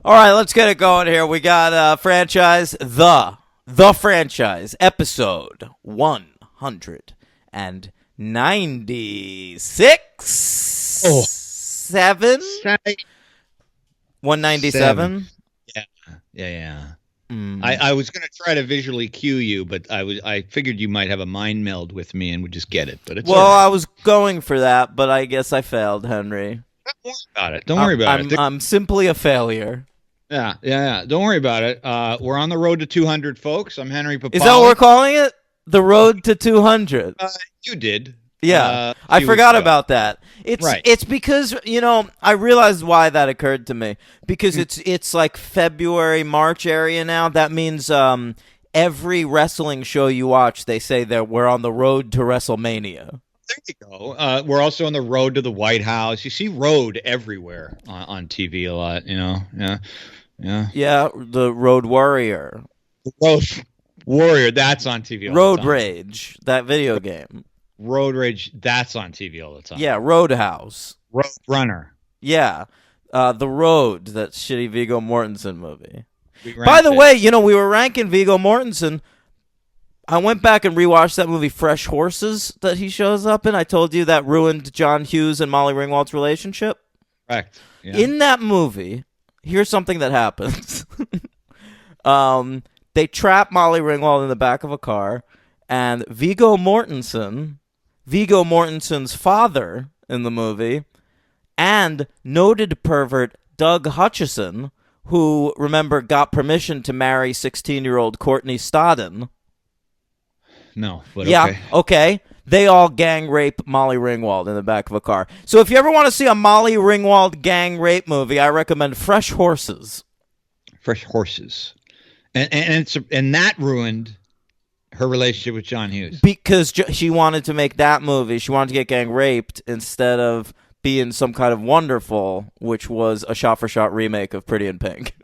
All right, let's get it going here. We got franchise, the franchise, episode 196. Oh. 7? 197? Yeah. I was going to try to visually cue you, but I figured you might have a mind meld with me and would just get it. But it's Well, all right. I was going for that, but I guess I failed, Henry. Don't worry about it. I'm simply a failure. Yeah. Don't worry about it. We're on the road to 200, folks. I'm Henry Papali. Is that what we're calling it? The road to 200. You did. Yeah, I forgot about that. It's because, I realized why that occurred to me. Because it's like February, March area now. That means every wrestling show you watch, they say that we're on the road to WrestleMania. There you go. We're also on the road to the White House. You see road everywhere on TV a lot, Yeah. Yeah, the Road Warrior. The Road Warrior, that's on TV all Road the time. Rage, that video game. Road Rage, that's on TV all the time. Yeah, Roadhouse. Road Runner. Yeah, The Road, that shitty Viggo Mortensen movie. By the way, we were ranking Viggo Mortensen. I went back and rewatched that movie Fresh Horses that he shows up in. I told you that ruined John Hughes and Molly Ringwald's relationship. Correct. Yeah. In that movie, here's something that happens. They trap Molly Ringwald in the back of a car, and Viggo Mortensen's father in the movie, and noted pervert Doug Hutchison, who, remember, got permission to marry 16-year-old Courtney Stodden. No, but okay. They all gang rape Molly Ringwald in the back of a car. So if you ever want to see a Molly Ringwald gang rape movie, I recommend Fresh Horses. Fresh Horses. And that ruined her relationship with John Hughes. Because she wanted to make that movie. She wanted to get gang raped instead of being some kind of Wonderful, which was a shot-for-shot remake of Pretty in Pink.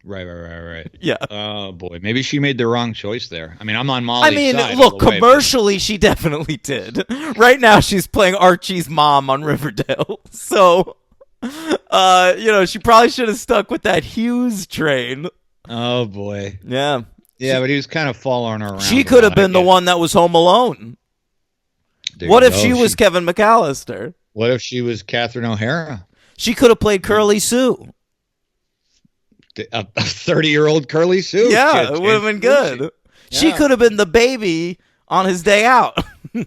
Right. Yeah. Oh, boy. Maybe she made the wrong choice there. I mean, I'm on Molly's side. Look, commercially, she definitely did. Right now, she's playing Archie's mom on Riverdale. So, she probably should have stuck with that Hughes train. Oh, boy. Yeah. Yeah, but he was kind of following her around. She could have been the one that was home alone. What if she was Kevin McAllister? What if she was Catherine O'Hara? She could have played Curly Sue. A 30-year-old Curly Sue. Yeah, it would have been good. Yeah. She could have been the baby on his day out. I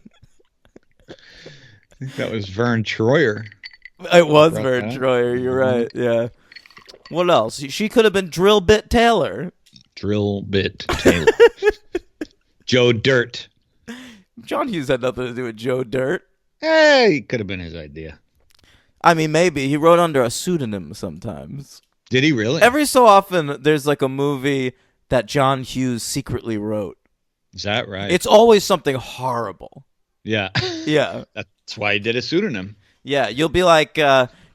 think that was Vern Troyer. It was Vern Troyer. You're right. Yeah. What else? She could have been Drill Bit Taylor. Drill Bit Taylor. Joe Dirt. John Hughes had nothing to do with Joe Dirt. Hey, could have been his idea. I mean, maybe. He wrote under a pseudonym sometimes. Did he really? Every so often, there's like a movie that John Hughes secretly wrote. Is that right? It's always something horrible. Yeah. Yeah. That's why he did a pseudonym. Yeah, you'll be like,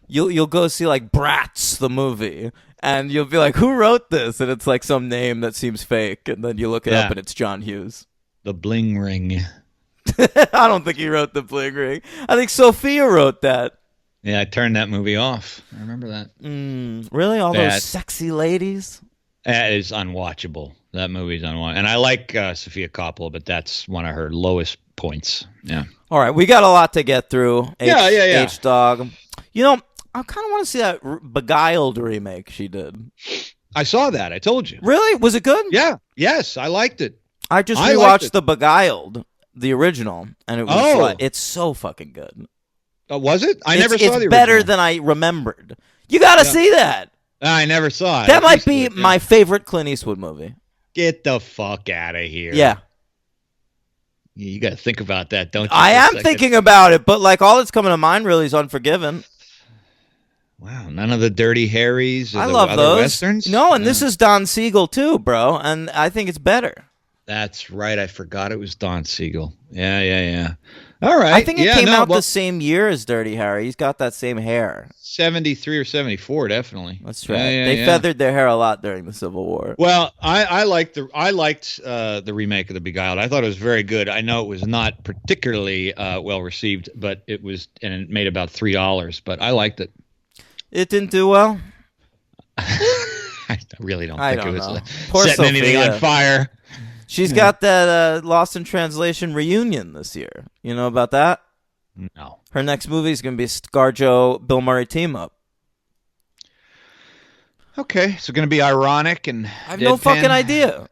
you'll go see like Bratz, the movie, and you'll be like, who wrote this? And it's like some name that seems fake, and then you look it up and it's John Hughes. The Bling Ring. I don't think he wrote The Bling Ring. I think Sophia wrote that. Yeah, I turned that movie off. I remember that. Really? All those sexy ladies? That is unwatchable. That movie's unwatchable. And I like Sophia Coppola, but that's one of her lowest points. Yeah. All right, we got a lot to get through. Yeah. H-Dog. I kind of want to see that Beguiled remake she did. I saw that. I told you. Really? Was it good? Yeah. Yes, I liked it. I just rewatched the Beguiled, the original, and it was it's so fucking good. Was it? I never saw the original. It's better than I remembered. You got to see that. I never saw it. That might be my favorite Clint Eastwood movie. Get the fuck out of here. Yeah. You got to think about that, don't you? I am thinking about it, but like all that's coming to mind really is Unforgiven. Wow, none of the Dirty Harrys or I the love other those. Westerns? No, and this is Don Siegel too, bro, and I think it's better. That's right. I forgot it was Don Siegel. Yeah. All right. I think it came out the same year as Dirty Harry. He's got that same hair. 73 or 74, definitely. That's right. They feathered their hair a lot during the Civil War. Well, I liked the remake of The Beguiled. I thought it was very good. I know it was not particularly well received, but it made about $3. But I liked it. It didn't do well. I really don't I think don't it was know. Poor setting anything Sophia. on fire. She's got that Lost in Translation reunion this year. You know about that? No. Her next movie is going to be a ScarJo Bill Murray team up. Okay, so going to be ironic and I have deadpan. no fucking idea.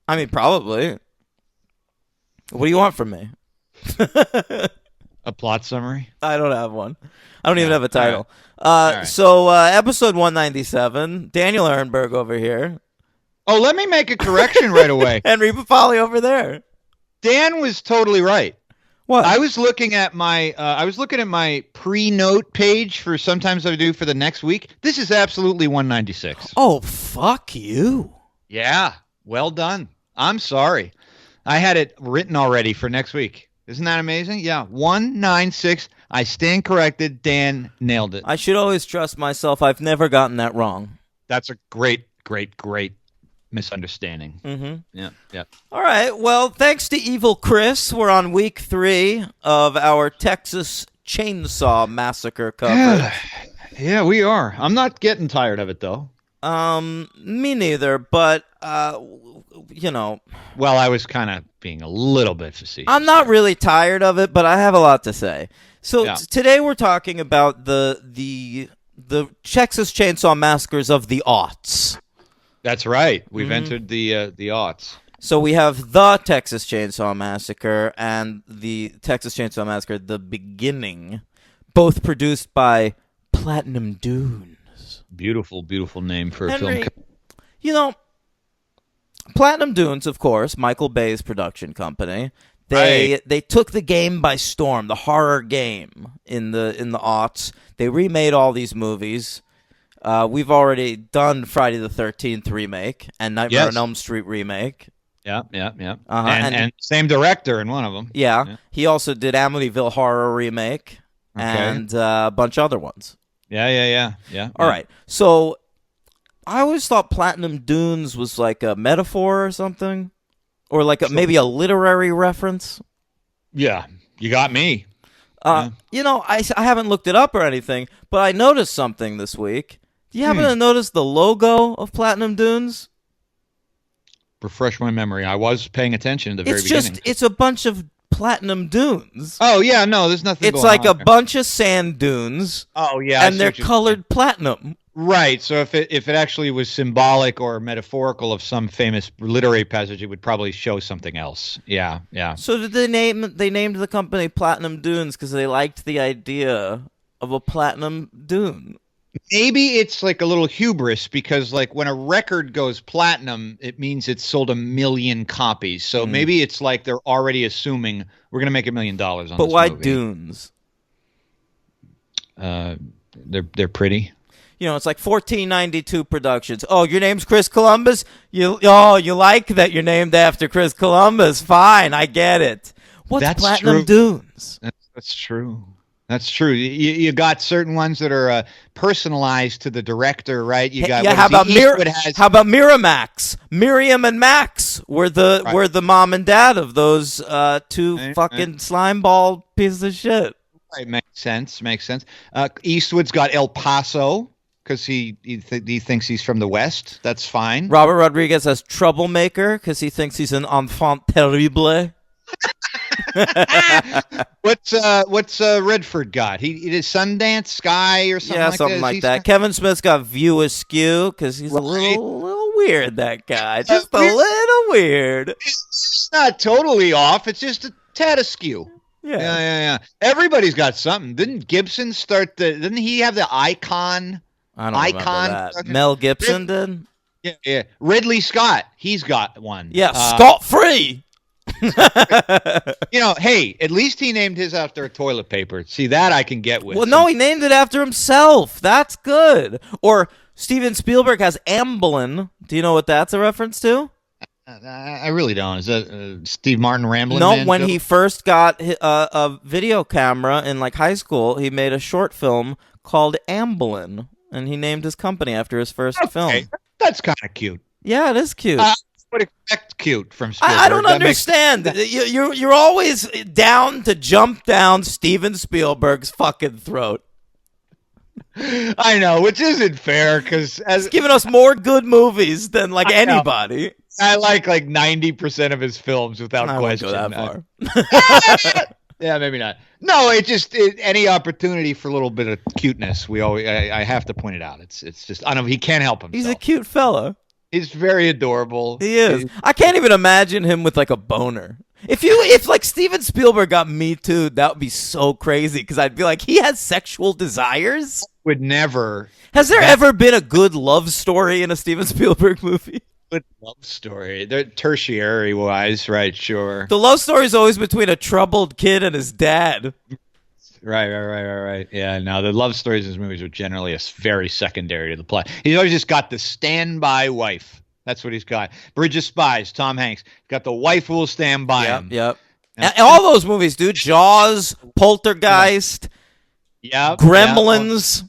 I mean, probably. What do you want from me? A plot summary? I don't have one. I don't even have a title. All right. So, episode 197, Daniel Ehrenberg over here. Oh, let me make a correction right away. Henry Papali over there. Dan was totally right. What? I was looking at my pre-note page for Sometimes I Do for the next week. This is absolutely 196. Oh, fuck you. Yeah, well done. I'm sorry. I had it written already for next week. Isn't that amazing? Yeah, 196. I stand corrected. Dan nailed it. I should always trust myself. I've never gotten that wrong. That's a great misunderstanding. Mm-hmm. Yeah. All right. Well, thanks to Evil Chris, we're on week 3 of our Texas Chainsaw Massacre coverage. Yeah, we are. I'm not getting tired of it, though. Me neither, but, you know. Well, I was kind of being a little bit facetious. I'm not really tired of it, but I have a lot to say. So today we're talking about the Texas Chainsaw Massacres of the aughts. That's right. We've entered the aughts. So we have the Texas Chainsaw Massacre and the Texas Chainsaw Massacre: The Beginning, both produced by Platinum Dunes. Beautiful, beautiful name for a Henry, film. You know, Platinum Dunes, of course, Michael Bay's production company. They took the game by storm, the horror game in the aughts. They remade all these movies. We've already done Friday the 13th remake and Nightmare on Elm Street remake. Yeah. Uh-huh. And same director in one of them. Yeah. He also did Amityville Horror remake and a bunch of other ones. Yeah. All right. So I always thought Platinum Dunes was like a metaphor or something, or like maybe a literary reference. Yeah, you got me. You know, I haven't looked it up or anything, but I noticed something this week. Do you happen to notice the logo of Platinum Dunes? Refresh my memory. I was paying attention at the very beginning. It's a bunch of platinum dunes. Oh, yeah, no, there's nothing It's going like on a there. bunch of sand dunes. Oh, yeah. And they're colored platinum. Right, so if it actually was symbolic or metaphorical of some famous literary passage, it would probably show something else. Yeah. So did they named the company Platinum Dunes because they liked the idea of a platinum dune? Maybe it's like a little hubris because like when a record goes platinum, it means it's sold 1 million copies. So maybe it's like they're already assuming we're going to make $1 million on this movie. But why dunes? They're pretty. You know, it's like 1492 Productions. Oh, your name's Chris Columbus? You like that you're named after Chris Columbus. Fine, I get it. What's Platinum Dunes? That's true. That's true. You got certain ones that are personalized to the director, right? You got how about Miramax? Miriam and Max were the mom and dad of those two fucking slimeball pieces of shit. Right, makes sense. Eastwood's got El Paso because he thinks he's from the West. That's fine. Robert Rodriguez has Troublemaker because he thinks he's an enfant terrible. What's Redford got? He did Sundance Sky or something. Yeah, something like that. Kevin Smith's got View Askew because he's a little weird. That guy, just a little weird. It's not totally off. It's just a tad askew. Yeah. Everybody's got something. Didn't Gibson start Didn't he have the Icon? I don't remember that. Mel Gibson did. Yeah. Ridley Scott. He's got one. Yeah, Scott Free. Hey, at least he named his after toilet paper. See, that I can get with. Well, no, he named it after himself. That's good. Or Steven Spielberg has Amblin. Do you know what that's a reference to? I really don't. Is that Steve Martin Ramblin' No, Man when joke? he first got a video camera in like high school, he made a short film called Amblin, and he named his company after his first film. That's kind of cute. Yeah, it is cute. I would expect cute from Spielberg. I don't understand. You're always down to jump down Steven Spielberg's fucking throat. I know, which isn't fair because he's giving us more good movies than like anybody. I like 90% of his films without question. I won't go that far. Yeah, maybe not. No, any opportunity for a little bit of cuteness. I have to point it out. It's just I don't know. He can't help himself. He's a cute fella. He's very adorable. He is. I can't even imagine him with like a boner. If like Steven Spielberg got Me Too, that would be so crazy because I'd be like, he has sexual desires? Would never. Has there ever been a good love story in a Steven Spielberg movie? Good love story. They're tertiary wise, right? Sure. The love story is always between a troubled kid and his dad. Right. Yeah, no, the love stories in his movies are generally very secondary to the plot. He's always just got the standby wife. That's what he's got. Bridge of Spies, Tom Hanks. He's got the wife who will stand by him. Yep. And all those movies, dude. Jaws, Poltergeist, Gremlins.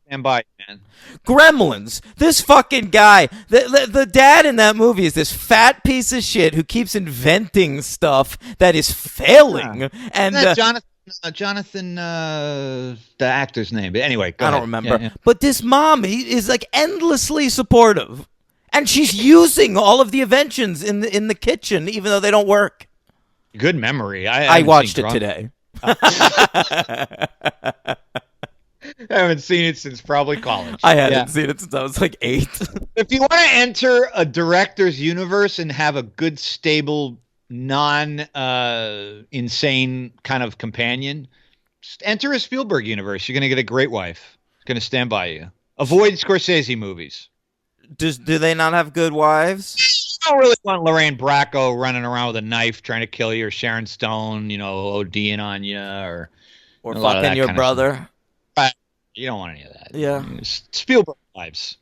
Stand by, man. Gremlins. This fucking guy. The dad in that movie is this fat piece of shit who keeps inventing stuff that is failing. Yeah. And Jonathan, the actor's name. But anyway, I don't remember. Yeah. But this mom is like endlessly supportive, and she's using all of the inventions in the kitchen, even though they don't work. Good memory. I watched it today. I haven't seen it since probably college. I hadn't seen it since I was like 8. If you want to enter a director's universe and have a good, stable, non-insane kind of companion, just enter a Spielberg universe. You're going to get a great wife. It's going to stand by you. Avoid Scorsese movies. Do they not have good wives? I don't really want Lorraine Bracco running around with a knife trying to kill you, or Sharon Stone, ODing on you, or fucking your brother. You don't want any of that. Yeah. Spielberg wives.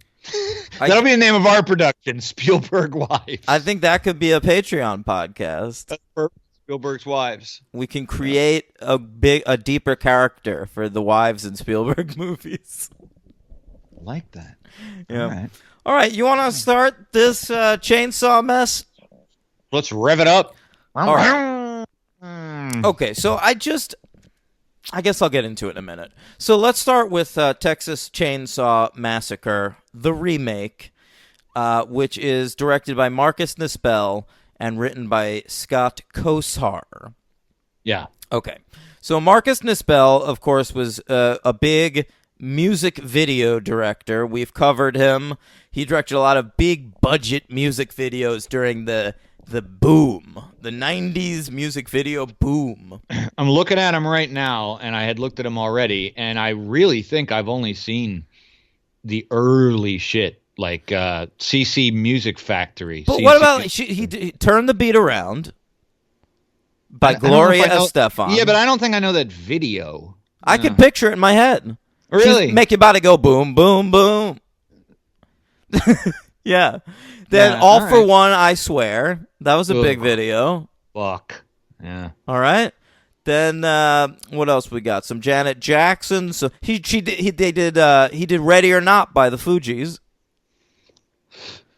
That'll be the name of our production, Spielberg Wives. I think that could be a Patreon podcast. Spielberg's Wives. We can create a deeper character for the wives in Spielberg movies. I like that. Yeah. All right. You want to start this chainsaw mess? Let's rev it up. All right. Okay. So I guess I'll get into it in a minute. So let's start with Texas Chainsaw Massacre, the remake, which is directed by Marcus Nispel and written by Scott Kosar. Yeah. Okay. So Marcus Nispel, of course, was a big music video director. We've covered him. He directed a lot of big budget music videos during the boom, the 90s music video boom. I'm looking at him right now, and I had looked at him already, and I really think I've only seen the early shit, like CC Music Factory. But what about he Turn the Beat Around by Gloria Estefan? Yeah, but I don't think I know that video. I can picture it in my head. Really? She's make your body go boom, boom, boom. Yeah. Then All For One, I Swear. That was a big video. Fuck. Yeah. All right. Then what else we got? Some Janet Jackson. So he did Ready or Not by the Fugees.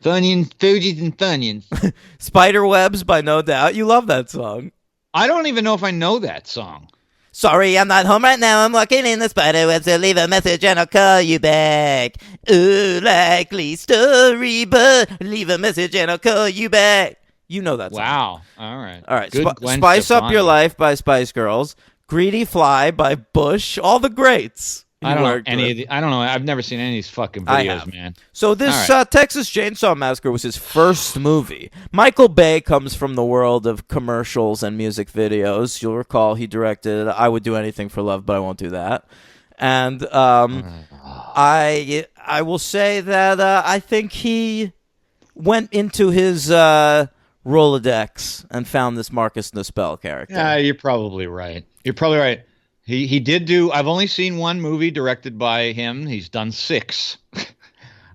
Fugees and Funyuns. Spiderwebs by No Doubt. You love that song. I don't even know if I know that song. Sorry, I'm not home right now. I'm walking in the spiderweb, so leave a message and I'll call you back. Ooh, likely story, but leave a message and I'll call you back. You know that song. Wow. All right. Spice Up Your Life by Spice Girls. Greedy Fly by Bush. All the greats. I don't know any of the, I don't know. I've never seen any of these fucking videos, man. So this Texas Chainsaw Massacre was his first movie. Michael Bay comes from the world of commercials and music videos. You'll recall he directed I Would Do Anything for Love, but I won't do that. And I will say that I think he went into his Rolodex and found this Marcus Nispel character. Yeah, you're probably right. He did do. I've only seen one movie directed by him. He's done 6.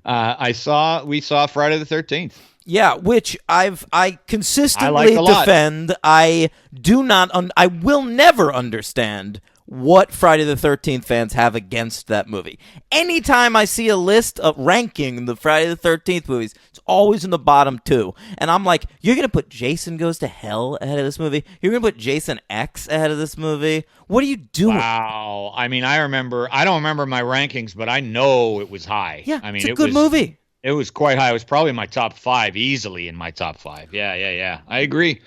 We saw Friday the 13th. Yeah, which I consistently defend. I do not. I will never understand what Friday the 13th fans have against that movie. Anytime I see a list of ranking the Friday the 13th movies, it's always in the bottom 2. And I'm like, you're going to put Jason Goes to Hell ahead of this movie? You're going to put Jason X ahead of this movie? What are you doing? Wow. I mean, I don't remember my rankings, but I know it was high. Yeah, I mean, it's a good movie. It was quite high. It was probably in my top 5, easily in my top 5. Yeah. I agree.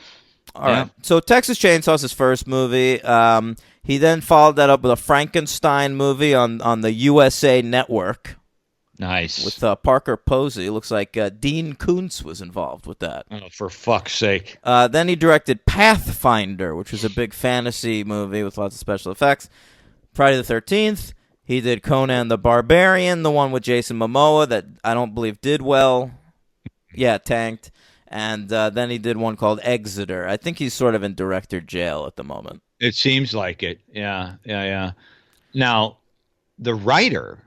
All right. So Texas Chainsaw is his first movie. He then followed that up with a Frankenstein movie on the USA Network. Nice. With Parker Posey. It looks like Dean Koontz was involved with that. Oh, for fuck's sake. Then he directed Pathfinder, which was a big fantasy movie with lots of special effects. Friday the 13th. He did Conan the Barbarian, the one with Jason Momoa that I don't believe did well. Yeah, tanked. And then he did one called Exeter. I think he's sort of in director jail at the moment. It seems like it. Yeah. Now, the writer,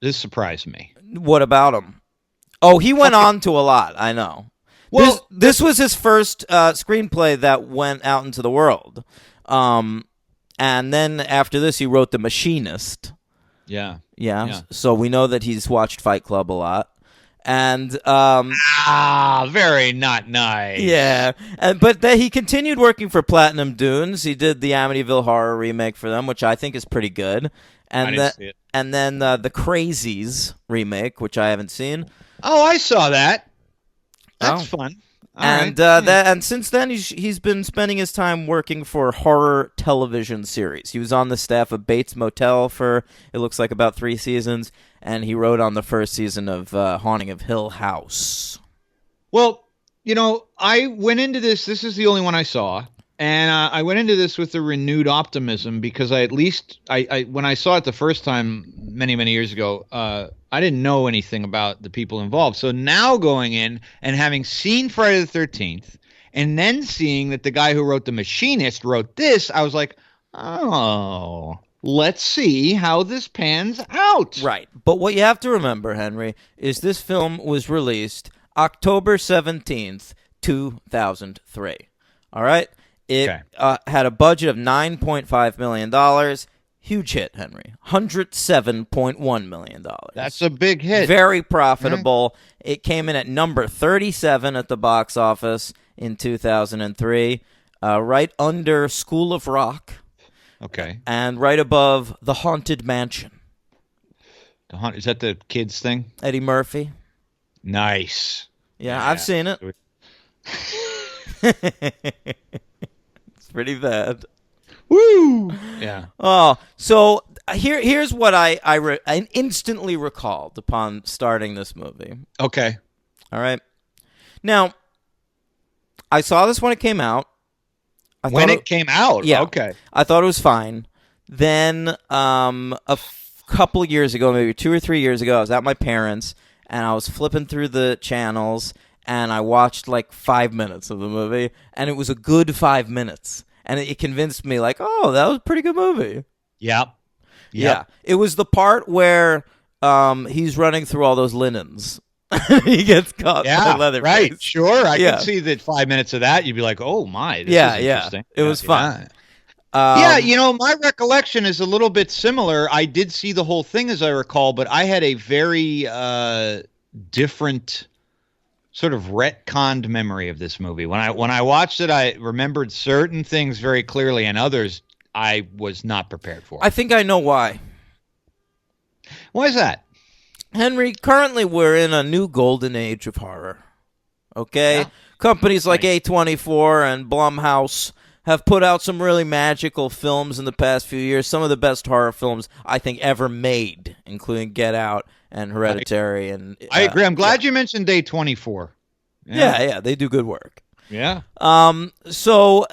this surprised me. What about him? Oh, he went on to a lot, I know. Well, this was his first screenplay that went out into the world. And then after this, he wrote The Machinist. Yeah. So we know that he's watched Fight Club a lot. And very not nice. Yeah, but he continued working for Platinum Dunes. He did the Amityville Horror remake for them, which I think is pretty good. And I didn't see it. And then the Crazies remake, which I haven't seen. Oh, I saw that. That's fun. And since then, he's been spending his time working for horror television series. He was on the staff of Bates Motel for, it looks like, about 3 seasons, and he wrote on the first season of Haunting of Hill House. Well, I went into this. This is the only one I saw, and I went into this with a renewed optimism because I when I saw it the first time many years ago, I didn't know anything about the people involved. So now going in and having seen Friday the 13th and then seeing that the guy who wrote The Machinist wrote this, I was like, oh, let's see how this pans out. Right. But what you have to remember, Henry, is this film was released October 17th, 2003. All right? It had a budget of $9.5 million. Huge hit, Henry. $107.1 million. That's a big hit. Very profitable. Mm-hmm. It came in at number 37 at the box office in 2003, right under School of Rock. Okay. And right above The Haunted Mansion. Is that the kids thing? Eddie Murphy. Nice. Yeah, I've seen it. It's pretty bad. Woo! Yeah. Oh, so here's what I instantly recalled upon starting this movie. Okay. All right. Now, I saw this when it came out. When it came out? Yeah. Okay. I thought it was fine. Then couple years ago, maybe 2 or 3 years ago, I was at my parents', and I was flipping through the channels, and I watched like 5 minutes of the movie, and it was a good 5 minutes. And it convinced me, like, oh, that was a pretty good movie. Yep. Yeah. It was the part where he's running through all those linens. He gets caught by Leatherface. Right. Sure. I can see that 5 minutes of that, you'd be like, oh, my. This is interesting. It was fun. My recollection is a little bit similar. I did see the whole thing, as I recall, but I had a very different sort of retconned memory of this movie. When I watched it, I remembered certain things very clearly, and others I was not prepared for. I think I know why. Why is that? Henry, currently we're in a new golden age of horror. Okay? Yeah. Companies like A24 and Blumhouse have put out some really magical films in the past few years. Some of the best horror films I think ever made, including Get Out and Hereditary. I agree. I'm glad you mentioned A24. Yeah, they do good work. Yeah. So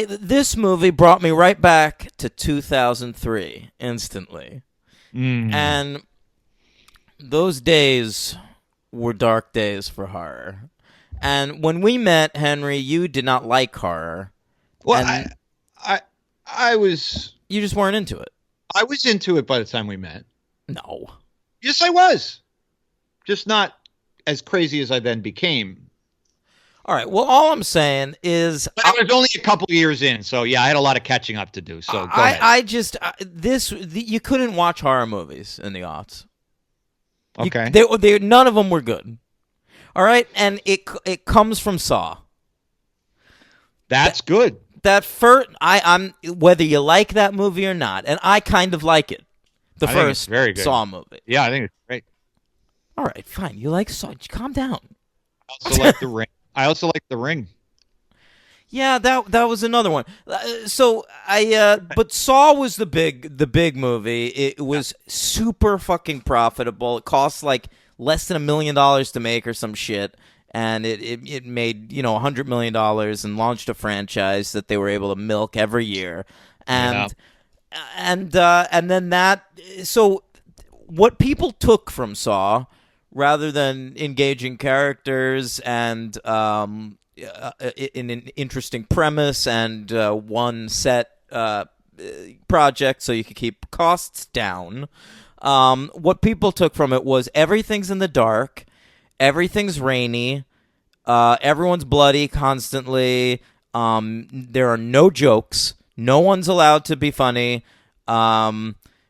this movie brought me right back to 2003 instantly. And those days were dark days for horror. And when we met, Henry, you did not like horror. Well, I was... You just weren't into it. I was into it by the time we met. No. Yes, I was. Just not as crazy as I then became. All right. Well, all I'm saying is, But I was only a couple years in, so yeah, I had a lot of catching up to do. So go ahead. You couldn't watch horror movies in the aughts. Okay. None of them were good. All right, and it comes from Saw. That's good. That first, I'm whether you like that movie or not, and I kind of like it. The first very good. Saw movie. Yeah, I think it's great. All right, fine. You like Saw? Calm down. I also like The Ring. The Ring. Yeah, that was another one. But Saw was the big movie. It was super fucking profitable. It cost like less than $1 million to make or some shit, and it made $100 million and launched a franchise that they were able to milk every year, and then that. So what people took from Saw, rather than engaging characters and in an interesting premise and one set project so you could keep costs down. What people took from it was everything's in the dark, everything's rainy, everyone's bloody constantly, there are no jokes, no one's allowed to be funny.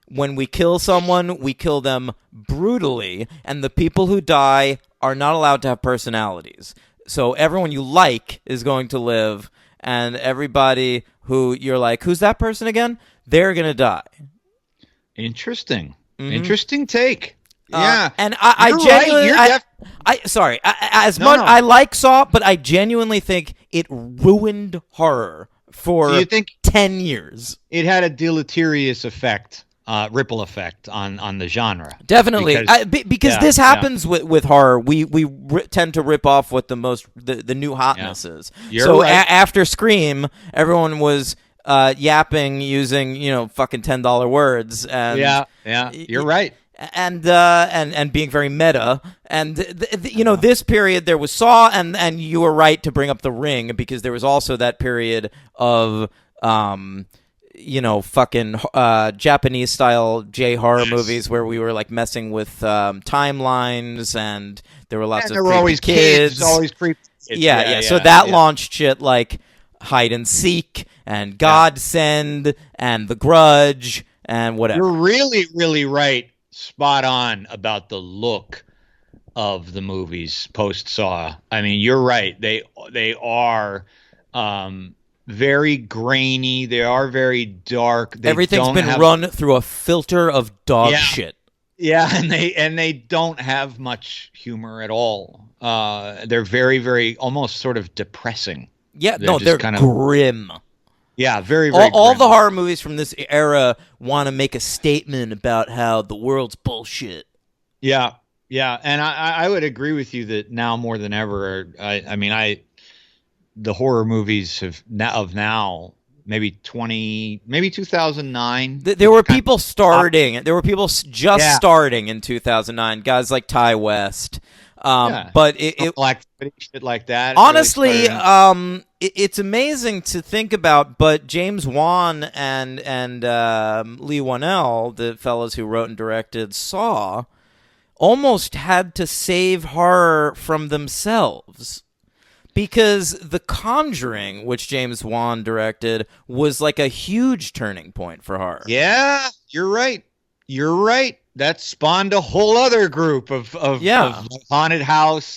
When we kill someone, we kill them brutally, and the people who die are not allowed to have personalities. So everyone you like is going to live, and everybody who you're like, who's that person again? They're going to die. Interesting. Mm-hmm. Interesting take. Yeah. And I genuinely... I like Saw, but I genuinely think it ruined horror for 10 years. It had a deleterious effect. Ripple effect on the genre. Definitely, because this happens with horror. We tend to rip off what the new hotness is. You're right. After Scream, everyone was yapping using fucking $10 words. And you're right. And being very meta. And this period there was Saw, and you were right to bring up The Ring, because there was also that period of fucking Japanese style J-horror movies where we were like messing with timelines, and there were lots of always kids. Always creepy kids. Yeah. So that launched shit like Hide and Seek and Godsend and The Grudge and whatever. You're really, really right. Spot on about the look of the movies post Saw. I mean, you're right. They are very grainy. They are very dark. Everything's been run through a filter of dog shit. Yeah, and they don't have much humor at all. They're very, very almost sort of depressing. Yeah, they're kind of grim. Yeah, very, very all grim. the horror movies from this era want to make a statement about how the world's bullshit. Yeah, and I would agree with you that now more than ever, the horror movies of now, maybe 2009. There were people starting. There were people just starting in 2009. Guys like Ty West. But shit like that. Honestly, it's amazing to think about. But James Wan and Lee Wanell, the fellows who wrote and directed Saw, almost had to save horror from themselves. Because The Conjuring, which James Wan directed, was like a huge turning point for horror. Yeah, you're right. That spawned a whole other group of haunted house,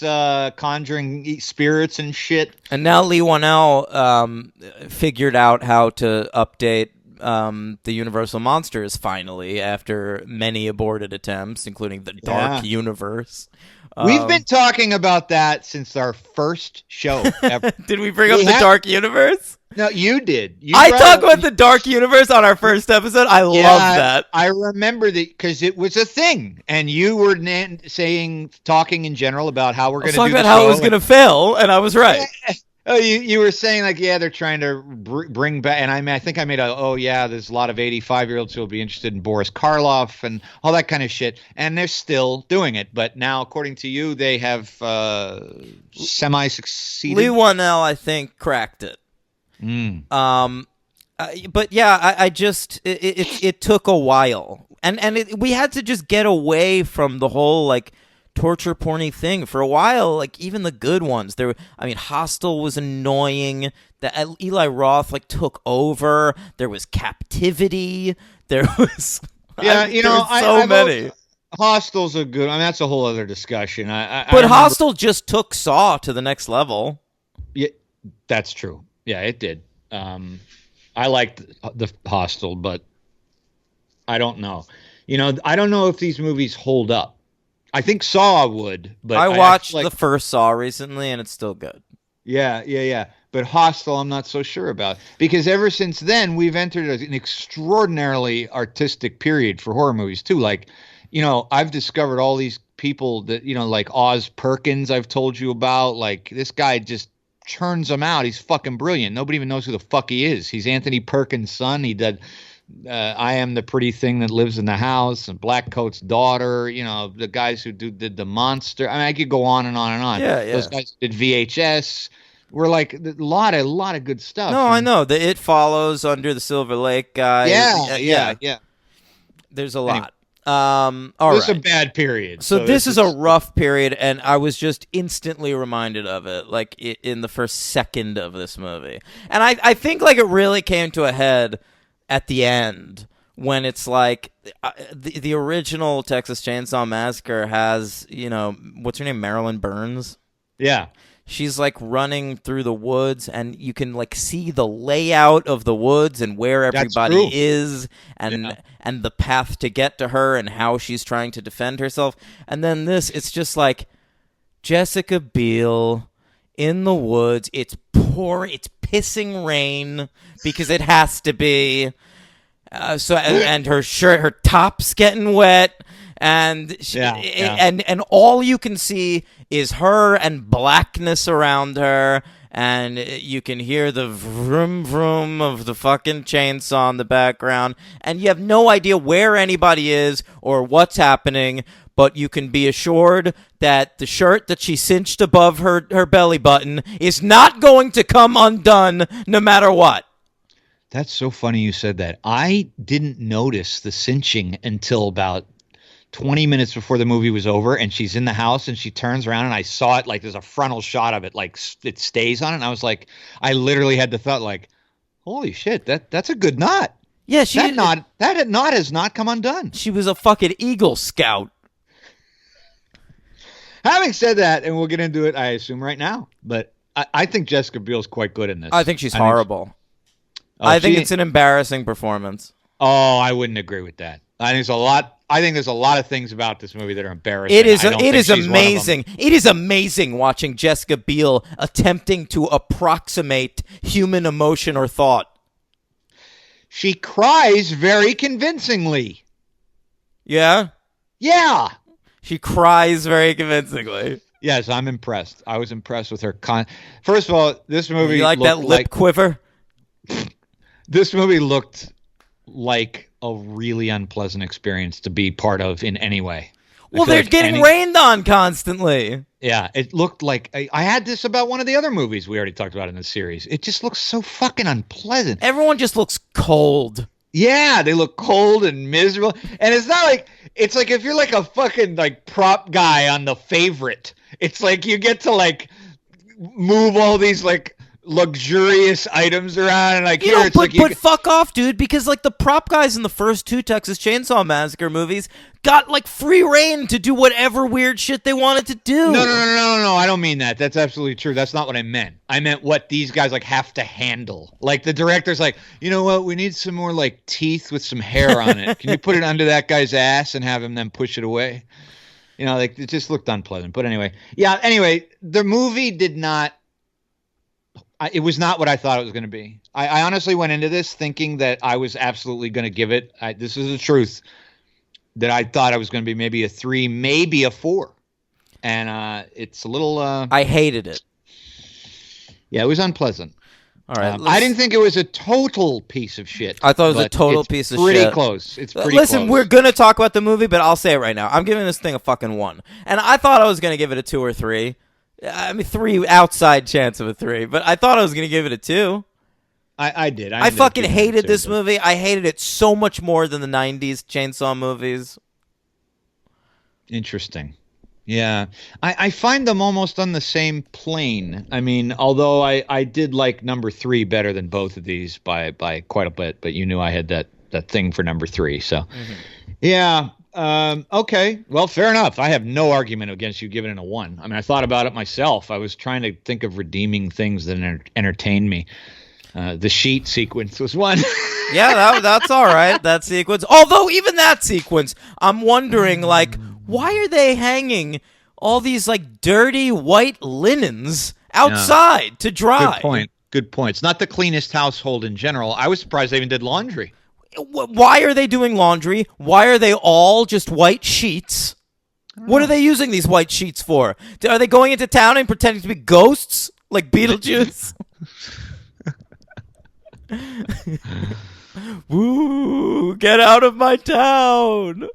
conjuring spirits and shit. And now Lee Wanell figured out how to update the Universal Monsters finally, after many aborted attempts, including the Dark Universe. We've been talking about that since our first show ever. Did we bring up the Dark Universe? No, you did. I talked about the Dark Universe on our first episode. I love that. I remember that because it was a thing, and you were talking in general about how we're going to do the show. Talking about how it was going to fail, and I was right. Oh, you were saying like, they're trying to bring back, and I think I made there's a lot of 85-year-olds who will be interested in Boris Karloff and all that kind of shit, and they're still doing it. But now, according to you, they have semi-succeeded. Lee Wanell, I think, cracked it. But yeah, I just it took a while, and we had to just get away from the whole like torture porny thing for a while. Like even the good ones, Hostel was annoying. The Eli Roth like took over. There was Captivity. There was many. Hostel's a good. I mean, that's a whole other discussion. But Hostel just took Saw to the next level. Yeah, that's true. Yeah, it did. I liked the Hostel, but I don't know. I don't know if these movies hold up. I think Saw would, but I watched the first Saw recently, and it's still good. Yeah. But Hostel, I'm not so sure about, because ever since then we've entered an extraordinarily artistic period for horror movies too. Like, I've discovered all these people that like Oz Perkins. I've told you about. Like this guy just churns them out. He's fucking brilliant. Nobody even knows who the fuck he is. He's Anthony Perkins' son. He did I Am the Pretty Thing That Lives in the House and Black Coat's Daughter. The guys who did The Monster. I mean, I could go on and on and on. Yeah. Those guys did VHS. We're like a lot of good stuff. No, I know. It Follows, Under the Silver Lake guy. Yeah. There's a lot. This is a bad period. So this is a rough period, and I was just instantly reminded of it, like in the first second of this movie. And I think like it really came to a head at the end when it's like the original Texas Chainsaw Massacre has, what's her name, Marilyn Burns? Yeah. She's like running through the woods, and you can like see the layout of the woods and where everybody is, and the path to get to her and how she's trying to defend herself. And then it's just like Jessica Biel in the woods. It's pissing rain because it has to be. And her top's getting wet. And and all you can see is her and blackness around her, and you can hear the vroom vroom of the fucking chainsaw in the background, and you have no idea where anybody is or what's happening, but you can be assured that the shirt that she cinched above her belly button is not going to come undone no matter what. That's so funny you said that. I didn't notice the cinching until about 20 minutes before the movie was over, and she's in the house and she turns around and I saw it, like there's a frontal shot of it, like it stays on it. And I was like, I literally had the thought like, holy shit, that's a good knot. Yeah, that knot has not come undone. She was a fucking Eagle Scout. Having said that, and we'll get into it, I assume right now, but I think Jessica Biel's quite good in this. I think she's horrible. I think it's an embarrassing performance. Oh, I wouldn't agree with that. I think there's a lot of things about this movie that are embarrassing. It is amazing. It is amazing watching Jessica Biel attempting to approximate human emotion or thought. She cries very convincingly. Yeah? Yeah. She cries very convincingly. Yes, I'm impressed. I was impressed with her. First of all, this movie you like that lip quiver? This movie looked like a really unpleasant experience to be part of in any way. Well, they're getting rained on constantly. Yeah, it looked like I had this about one of the other movies we already talked about in this series. It just looks so fucking unpleasant. Everyone just looks cold. Yeah, they look cold and miserable. And it's not like, it's like if you're like a fucking like prop guy on The Favorite, it's like you get to like move all these like luxurious items around and like but fuck off, dude, because like the prop guys in the first two Texas Chainsaw Massacre movies got like free reign to do whatever weird shit they wanted to do. No, I don't mean that. That's absolutely true. That's not what I meant. I meant what these guys like have to handle. Like the director's like, you know what, we need some more like teeth with some hair on it. Can you put it under that guy's ass and have him then push it away? Like it just looked unpleasant. But anyway, the movie did not. It was not what I thought it was going to be. I honestly went into this thinking that I was absolutely going to give it. This is the truth. That I thought I was going to be maybe a 3, maybe a 4, and it's a little. I hated it. Yeah, it was unpleasant. All right, I didn't think it was a total piece of shit. I thought it was a total piece of shit. Pretty close. It's pretty Listen, close. We're gonna talk about the movie, but I'll say it right now. I'm giving this thing a fucking 1, and I thought I was gonna give it a 2 or 3. I mean, 3 outside chance of a 3, but I thought I was going to give it a 2. I did. I fucking hated this movie. I hated it so much more than the 90s Chainsaw movies. Interesting. Yeah, I find them almost on the same plane. I mean, although I did like number three better than both of these by quite a bit, but you knew I had that thing for number three. So, yeah. Okay. Well, fair enough. I have no argument against you giving it a 1. I mean, I thought about it myself. I was trying to think of redeeming things that entertained me. The sheet sequence was one. Yeah, that's all right. That sequence. Although even that sequence, I'm wondering, like, why are they hanging all these like dirty white linens outside to dry? Good point. Good point. It's not the cleanest household in general. I was surprised they even did laundry. Why are they doing laundry? Why are they all just white sheets? What are they using these white sheets for? Are they going into town and pretending to be ghosts like Beetlejuice? Woo! Get out of my town!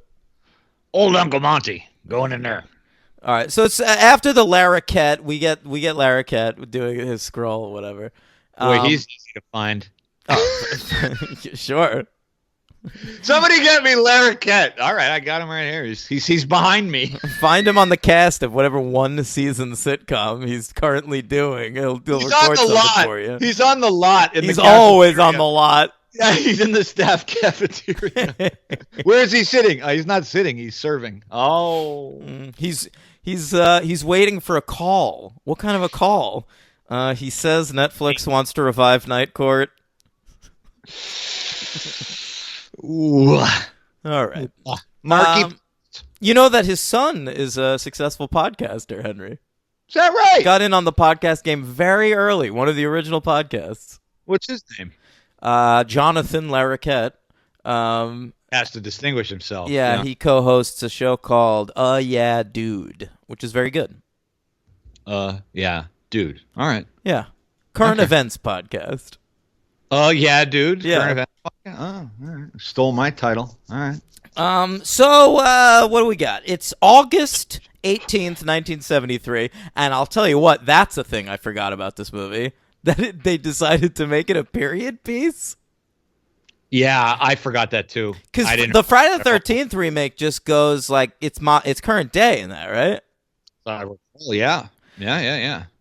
Old Uncle Monty going in there. All right, so it's after the Larroquette. We get Larroquette doing his scroll, whatever. Boy, he's easy to find. Oh, sure. Somebody get me Larroquette. All right, I got him right here. He's behind me. Find him on the cast of whatever one-season sitcom he's currently doing. He'll he's record on the lot. For you. He's on the lot. He's always on the lot. Yeah, he's in the staff cafeteria. Where is he sitting? He's not sitting. He's serving. Oh, he's waiting for a call. What kind of a call? He says Netflix wants to revive Night Court. Ooh. All right. Marky. You know that his son is a successful podcaster, Henry. Is that right? Got in on the podcast game very early. One of the original podcasts. What's his name? Jonathan Larroquette. Has to distinguish himself. Yeah, he co-hosts a show called Yeah, Dude, which is very good. Yeah, dude. All right. Yeah. Current events podcast. Yeah, dude. Yeah. Current events. Oh, all right. Stole my title. All right. So what do we got? It's August 18th, 1973, and I'll tell you what, that's a thing I forgot about this movie. That they decided to make it a period piece? Yeah, I forgot that too. Because the Friday the 13th remake just goes like it's current day in that, right? Yeah.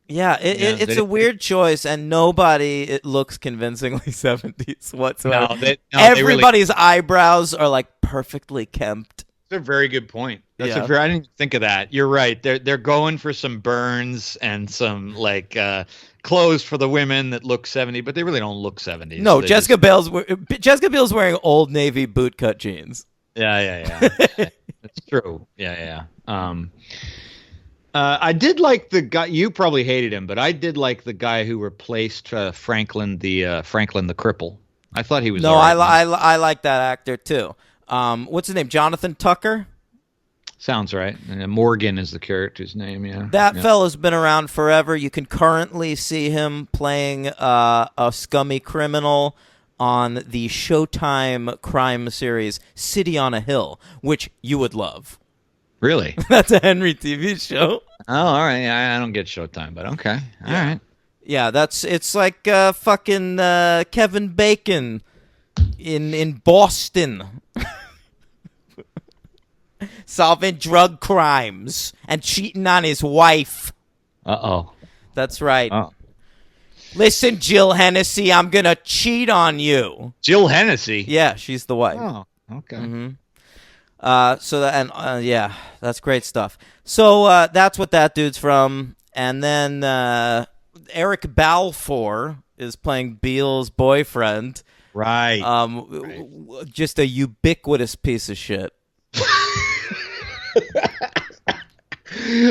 Yeah, it's a weird choice, and it looks convincingly 70s whatsoever. No, everybody's eyebrows are like perfectly kempt. That's a very good point. I didn't think of that. You're right. They're going for some burns and some like clothes for the women that look 70, but they really don't look 70s. No, Jessica Biel's wearing Old Navy bootcut jeans. Yeah. That's true. Yeah. I did like the guy. You probably hated him, but I did like the guy who replaced Franklin the cripple. I thought he was. No, right, I like that actor too. What's his name? Jonathan Tucker. Sounds right. Morgan is the character's name. Yeah. That fella's been around forever. You can currently see him playing a scummy criminal on the Showtime crime series City on a Hill, which you would love. Really? That's a Henry TV show. Oh, all right. I don't get Showtime, but okay. All right. Yeah, it's like fucking Kevin Bacon in Boston. Solving drug crimes and cheating on his wife. Uh-oh. That's right. Oh. Listen, Jill Hennessy, I'm going to cheat on you. Jill Hennessy? Yeah, she's the wife. Oh, okay. Mm-hmm. Yeah, that's great stuff. So that's what that dude's from. And then Eric Balfour is playing Beale's boyfriend. Right. Just a ubiquitous piece of shit.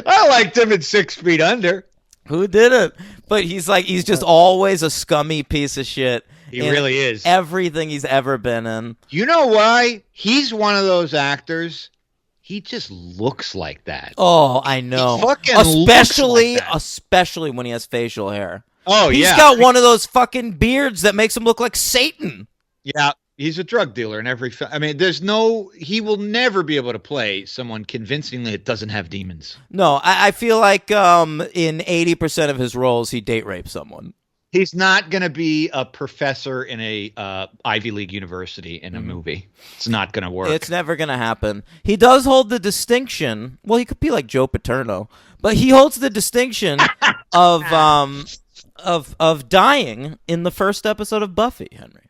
I liked him in 6 Feet Under. Who didn't? But he's just always a scummy piece of shit. He really is. Everything he's ever been in. You know why? He's one of those actors. He just looks like that. Oh, I know. He fucking especially, looks like that. Especially when he has facial hair. Oh, He's got one of those fucking beards that makes him look like Satan. Yeah, he's a drug dealer in every film. I mean, he will never be able to play someone convincingly that doesn't have demons. No, I feel like in 80% of his roles, he date rapes someone. He's not going to be a professor in a Ivy League university in a movie. It's not going to work. It's never going to happen. He does hold the distinction. Well, he could be like Joe Paterno, but he holds the distinction of dying in the first episode of Buffy, Henry.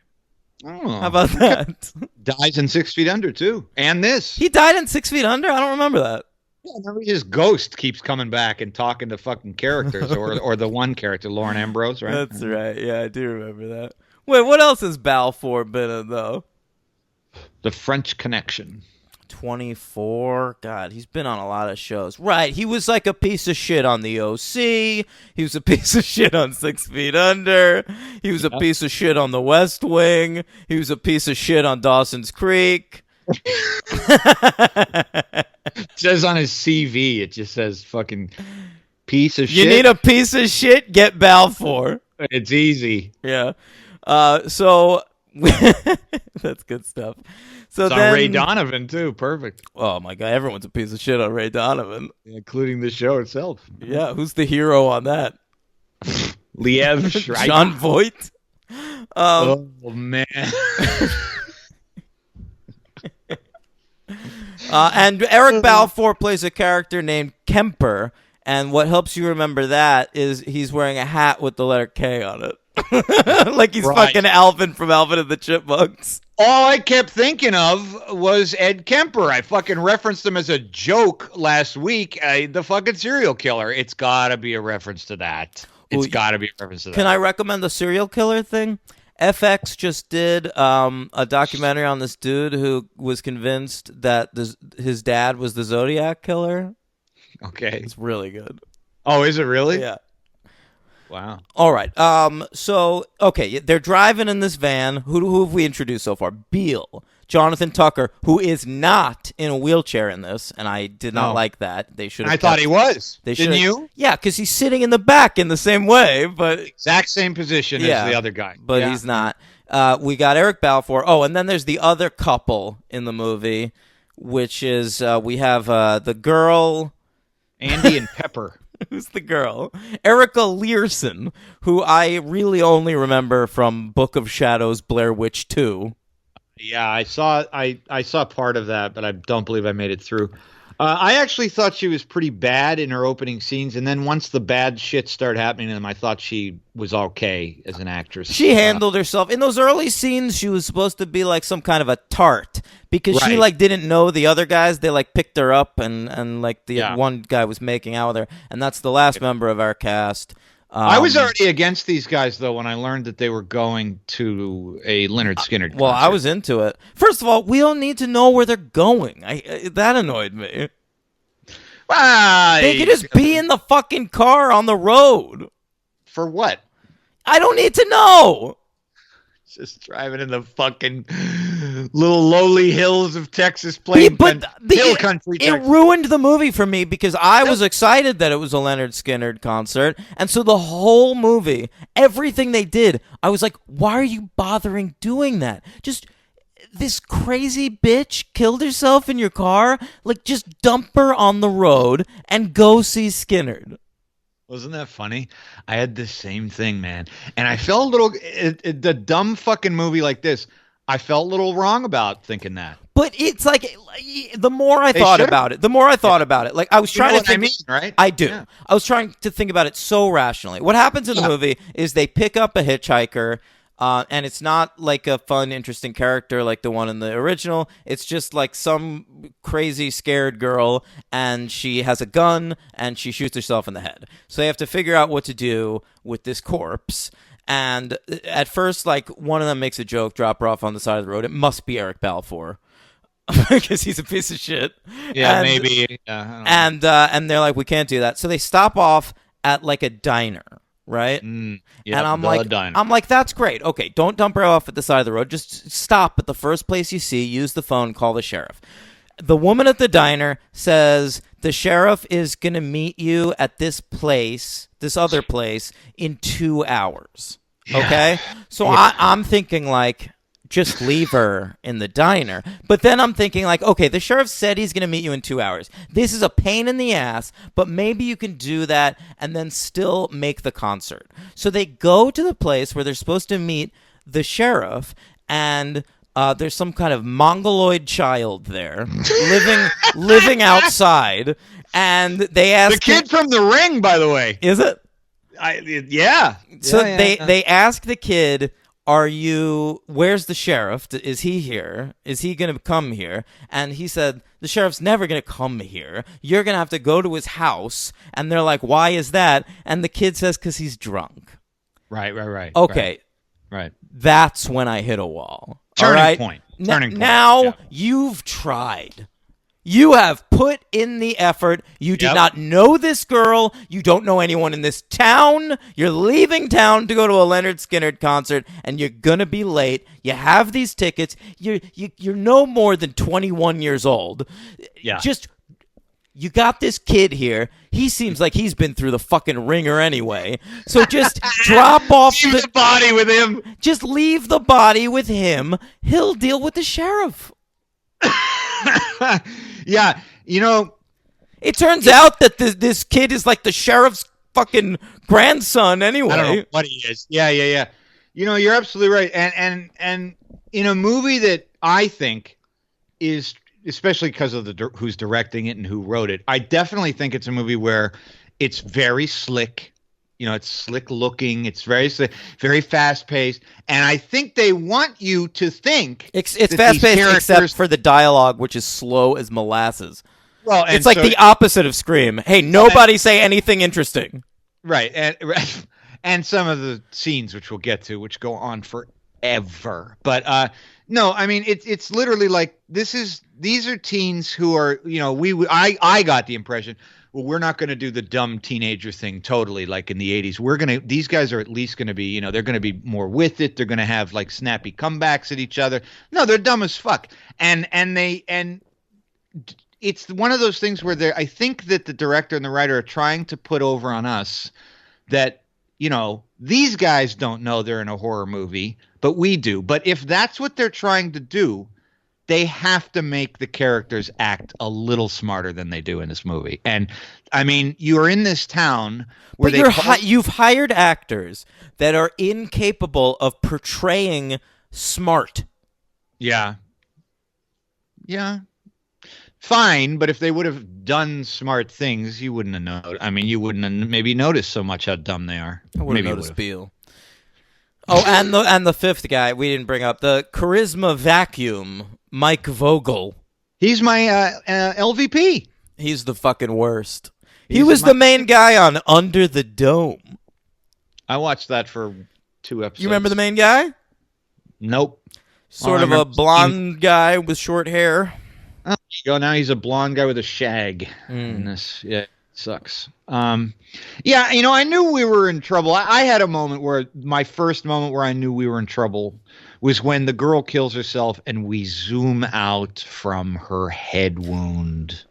Oh, how about that? Dies in 6 Feet Under too, and this. He died in 6 Feet Under. I don't remember that. Yeah, remember his ghost keeps coming back and talking to fucking characters, or the one character, Lauren Ambrose, right? That's right. Yeah, I do remember that. Wait, what else has Balfour been in, though? The French Connection. 24. God, he's been on a lot of shows. Right, he was like a piece of shit on the OC. He was a piece of shit on 6 Feet Under. He was a piece of shit on The West Wing. He was a piece of shit on Dawson's Creek. It says on his CV, it just says fucking piece of shit. You need a piece of shit? Get Balfour. It's easy. Yeah. So that's good stuff. So it's then, on Ray Donovan too. Perfect. Oh my God, everyone's a piece of shit on Ray Donovan, including the show itself. Yeah, who's the hero on that? Liev Schreiber. John Voight. Oh man. And Eric Balfour plays a character named Kemper, and what helps you remember that is he's wearing a hat with the letter K on it. Like he's fucking Alvin from Alvin and the Chipmunks. All I kept thinking of was Ed Kemper. I fucking referenced him as a joke last week. The fucking serial killer. It's got to be a reference to that. It's got to be a reference to that. Can I recommend the serial killer thing? FX just did a documentary on this dude who was convinced that his dad was the Zodiac killer. Okay. It's really good. Oh, is it really? Yeah. Wow. All right. So, okay, they're driving in this van. Who have we introduced so far? Beale. Jonathan Tucker, who is not in a wheelchair in this, and I did not like that. They should. I thought he was. Didn't you? Yeah, because he's sitting in the back in the same way, but exact same position as the other guy. But he's not. We got Eric Balfour. Oh, and then there's the other couple in the movie, which is we have the girl, Andy and Pepper. Who's the girl? Erica Learson, who I really only remember from Book of Shadows, Blair Witch 2. Yeah, I saw part of that, but I don't believe I made it through. I actually thought she was pretty bad in her opening scenes, and then once the bad shit started happening to them, I thought she was okay as an actress. She handled herself. In those early scenes, she was supposed to be like some kind of a tart, because she like didn't know the other guys. They like picked her up, and like the one guy was making out with her, and that's the last member of our cast. I was already against these guys, though, when I learned that they were going to a Lynyrd Skynyrd concert. Well, I was into it. First of all, we don't need to know where they're going. That annoyed me. They could just be in the fucking car on the road. For what? I don't need to know. Just driving in the fucking little lowly hills of Texas, playing hill country. It ruined the movie for me because I was excited that it was a Lynyrd Skynyrd concert, and so the whole movie, everything they did, I was like, why are you bothering doing that? Just this crazy bitch killed herself in your car? Like, just dump her on the road and go see Skynyrd. Wasn't that funny? I had the same thing, man. And I felt a little, the dumb fucking movie like this, I felt a little wrong about thinking that. But it's like, the more I thought about it, like I was trying to think. I mean, right? I do. Yeah. I was trying to think about it so rationally. What happens in the movie is they pick up a hitchhiker, and it's not like a fun, interesting character like the one in the original. It's just like some crazy, scared girl, and she has a gun, and she shoots herself in the head. So they have to figure out what to do with this corpse. And at first, like, one of them makes a joke, drop her off on the side of the road. It must be Eric Balfour. Because he's a piece of shit. Yeah, maybe. And they're like, we can't do that. So they stop off at, like, a diner. Right? And I'm like, that's great. Okay, don't dump her off at the side of the road. Just stop at the first place you see, use the phone, call the sheriff. The woman at the diner says the sheriff is going to meet you at this place, this other place, in 2 hours. Okay? So I'm thinking, like, just leave her in the diner. But then I'm thinking, like, okay, the sheriff said he's going to meet you in 2 hours. This is a pain in the ass, but maybe you can do that and then still make the concert. So they go to the place where they're supposed to meet the sheriff, and there's some kind of mongoloid child there living outside, and they ask the kid from The Ring, by the way. Is it? Yeah. So they ask the kid, where's the sheriff? Is he here? Is he going to come here? And he said, the sheriff's never going to come here. You're going to have to go to his house. And they're like, why is that? And the kid says, because he's drunk. Right. Okay. Right. That's when I hit a wall. Turning point. Now you've tried. You have put in the effort. You did not know this girl. You don't know anyone in this town. You're leaving town to go to a Leonard Skinner concert, and you're gonna be late. You have these tickets. You're no more than 21 years old. Yeah. You got this kid here. He seems like he's been through the fucking ringer anyway. So just drop off the body with him. Just leave the body with him. He'll deal with the sheriff. Yeah, it turns out that this kid is like the sheriff's fucking grandson anyway. I don't know what he is. Yeah. You're absolutely right. And in a movie that I think is, especially because of who's directing it and who wrote it, I definitely think it's a movie where it's very slick. It's slick looking. It's very slick, very fast paced, and I think they want you to think it's fast paced, except for the dialogue, which is slow as molasses. Well, it's like the opposite of Scream. Hey, nobody say anything interesting. Right, and some of the scenes, which we'll get to, which go on forever. But no, I mean it's literally like these are teens who are I got the impression. Well, we're not going to do the dumb teenager thing totally like in the 80s. These guys are at least going to be, they're going to be more with it. They're going to have like snappy comebacks at each other. No, they're dumb as fuck. And it's one of those things where I think that the director and the writer are trying to put over on us that, these guys don't know they're in a horror movie, but we do. But if that's what they're trying to do, they have to make the characters act a little smarter than they do in this movie. And I mean, you're in this town where you've hired actors that are incapable of portraying smart. Yeah. Fine, but if they would have done smart things, you wouldn't have known. I mean, you wouldn't have maybe noticed so much how dumb they are. I would have noticed Beale. Oh, and the fifth guy we didn't bring up, the charisma vacuum, Mike Vogel. He's my LVP. He the fucking worst. He was the main guy on Under the Dome. I watched that for 2 episodes. You remember the main guy? Nope. Sort of a blonde guy with short hair. Oh, there you go. Now he's a blonde guy with a shag. In this, yeah, it sucks. Yeah, I knew we were in trouble. I had a moment where my first moment where I knew we were in trouble was when the girl kills herself and we zoom out from her head wound.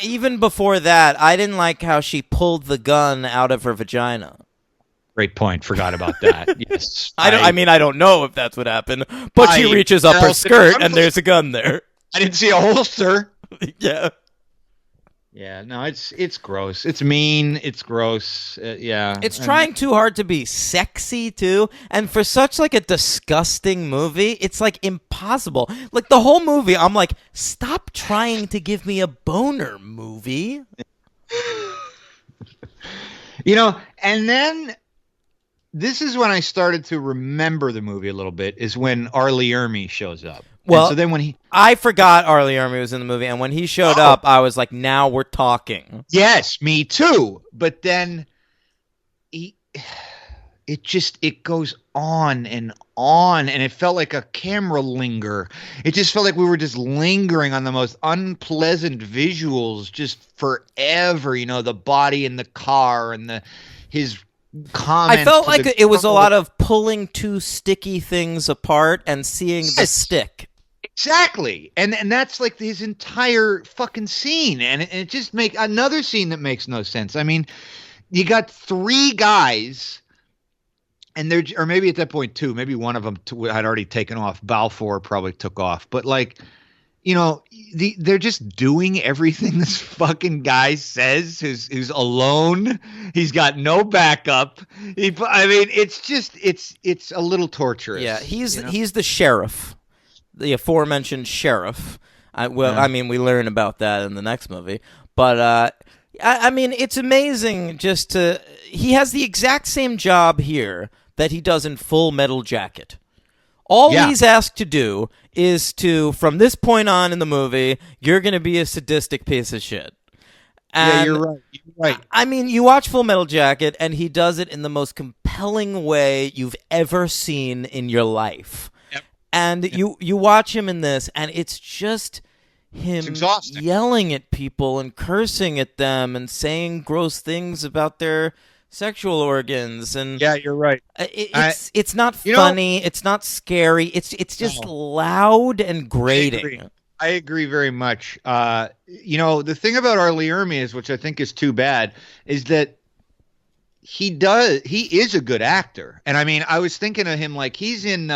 Even before that, I didn't like how she pulled the gun out of her vagina. Great point. Forgot about that. Yes. I don't know if that's what happened, but she reaches up her skirt and there's a gun there. I didn't see a holster. Yeah. Yeah, no, it's gross. It's mean. It's gross. Yeah. It's trying too hard to be sexy too, and for such like a disgusting movie, it's like impossible. Like the whole movie, I'm like, stop trying to give me a boner movie. And then this is when I started to remember the movie a little bit. Is when R. Lee Ermey shows up. Well, so then I forgot R. Lee Ermey was in the movie, and when he showed up, I was like, now we're talking. Yes, me too. But then it goes on, and it felt like a camera linger. It just felt like we were just lingering on the most unpleasant visuals just forever. The body in the car and his comments. I felt like it was a lot of pulling two sticky things apart and seeing the stick. Exactly. And that's like his entire fucking scene. And it just makes another scene that makes no sense. I mean, you got 3 guys and there, or maybe at that point too, maybe one of them had already taken off. Balfour probably took off, but like, they're just doing everything this fucking guy says. Who's alone. He's got no backup. I mean, it's a little torturous. Yeah, he's the sheriff, the aforementioned sheriff. I mean, we learn about that in the next movie, but I mean, it's amazing he has the exact same job here that he does in Full Metal Jacket. All he's asked to do is from this point on in the movie, you're going to be a sadistic piece of shit. And you're right. You're right. I mean, you watch Full Metal Jacket, and he does it in the most compelling way you've ever seen in your life. Yep. And you watch him in this, and it's just him yelling at people and cursing at them and saying gross things about their sexual organs. And yeah, you're right. It's not funny. It's not scary. It's just loud and grating. I agree very much. The thing about R. Lee Ermey which I think is too bad, is that he is a good actor. And I mean, I was thinking of him like he's in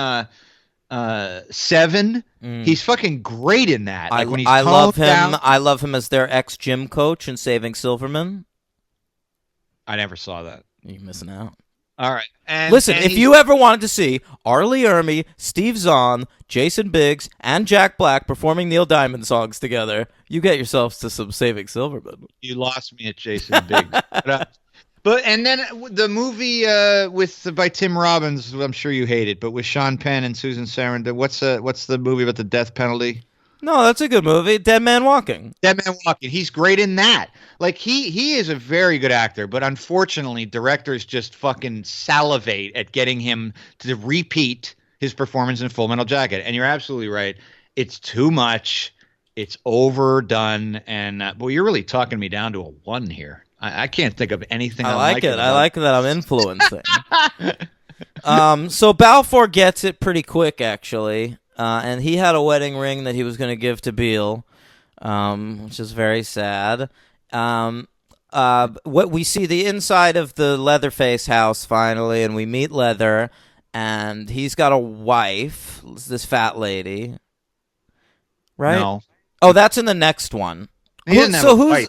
Seven. He's fucking great in that. Like when he's love him. Down. I love him as their ex-gym coach in Saving Silverman. I never saw that. You're missing out. All right. Listen, if you ever wanted to see R. Lee Ermey, Steve Zahn, Jason Biggs, and Jack Black performing Neil Diamond songs together, you get yourselves to some Saving Silverman. You lost me at Jason Biggs. But and then the movie by Tim Robbins, I'm sure you hate it, but with Sean Penn and Susan Sarandon. What's the movie about the death penalty? No, that's a good movie. Dead Man Walking. Dead Man Walking. He's great in that. Like he is a very good actor, but unfortunately, directors just fucking salivate at getting him to repeat his performance in Full Metal Jacket. And you're absolutely right. It's too much. It's overdone. And well, you're really talking me down to a 1 here. I can't think of anything. I like it. I like that I'm influencing. So Balfour gets it pretty quick, actually. And he had a wedding ring that he was going to give to Beale, which is very sad. What we see the inside of the Leatherface house finally, and we meet Leather, and he's got a wife, this fat lady, right? No. Oh, that's in the next one. He doesn't have a wife.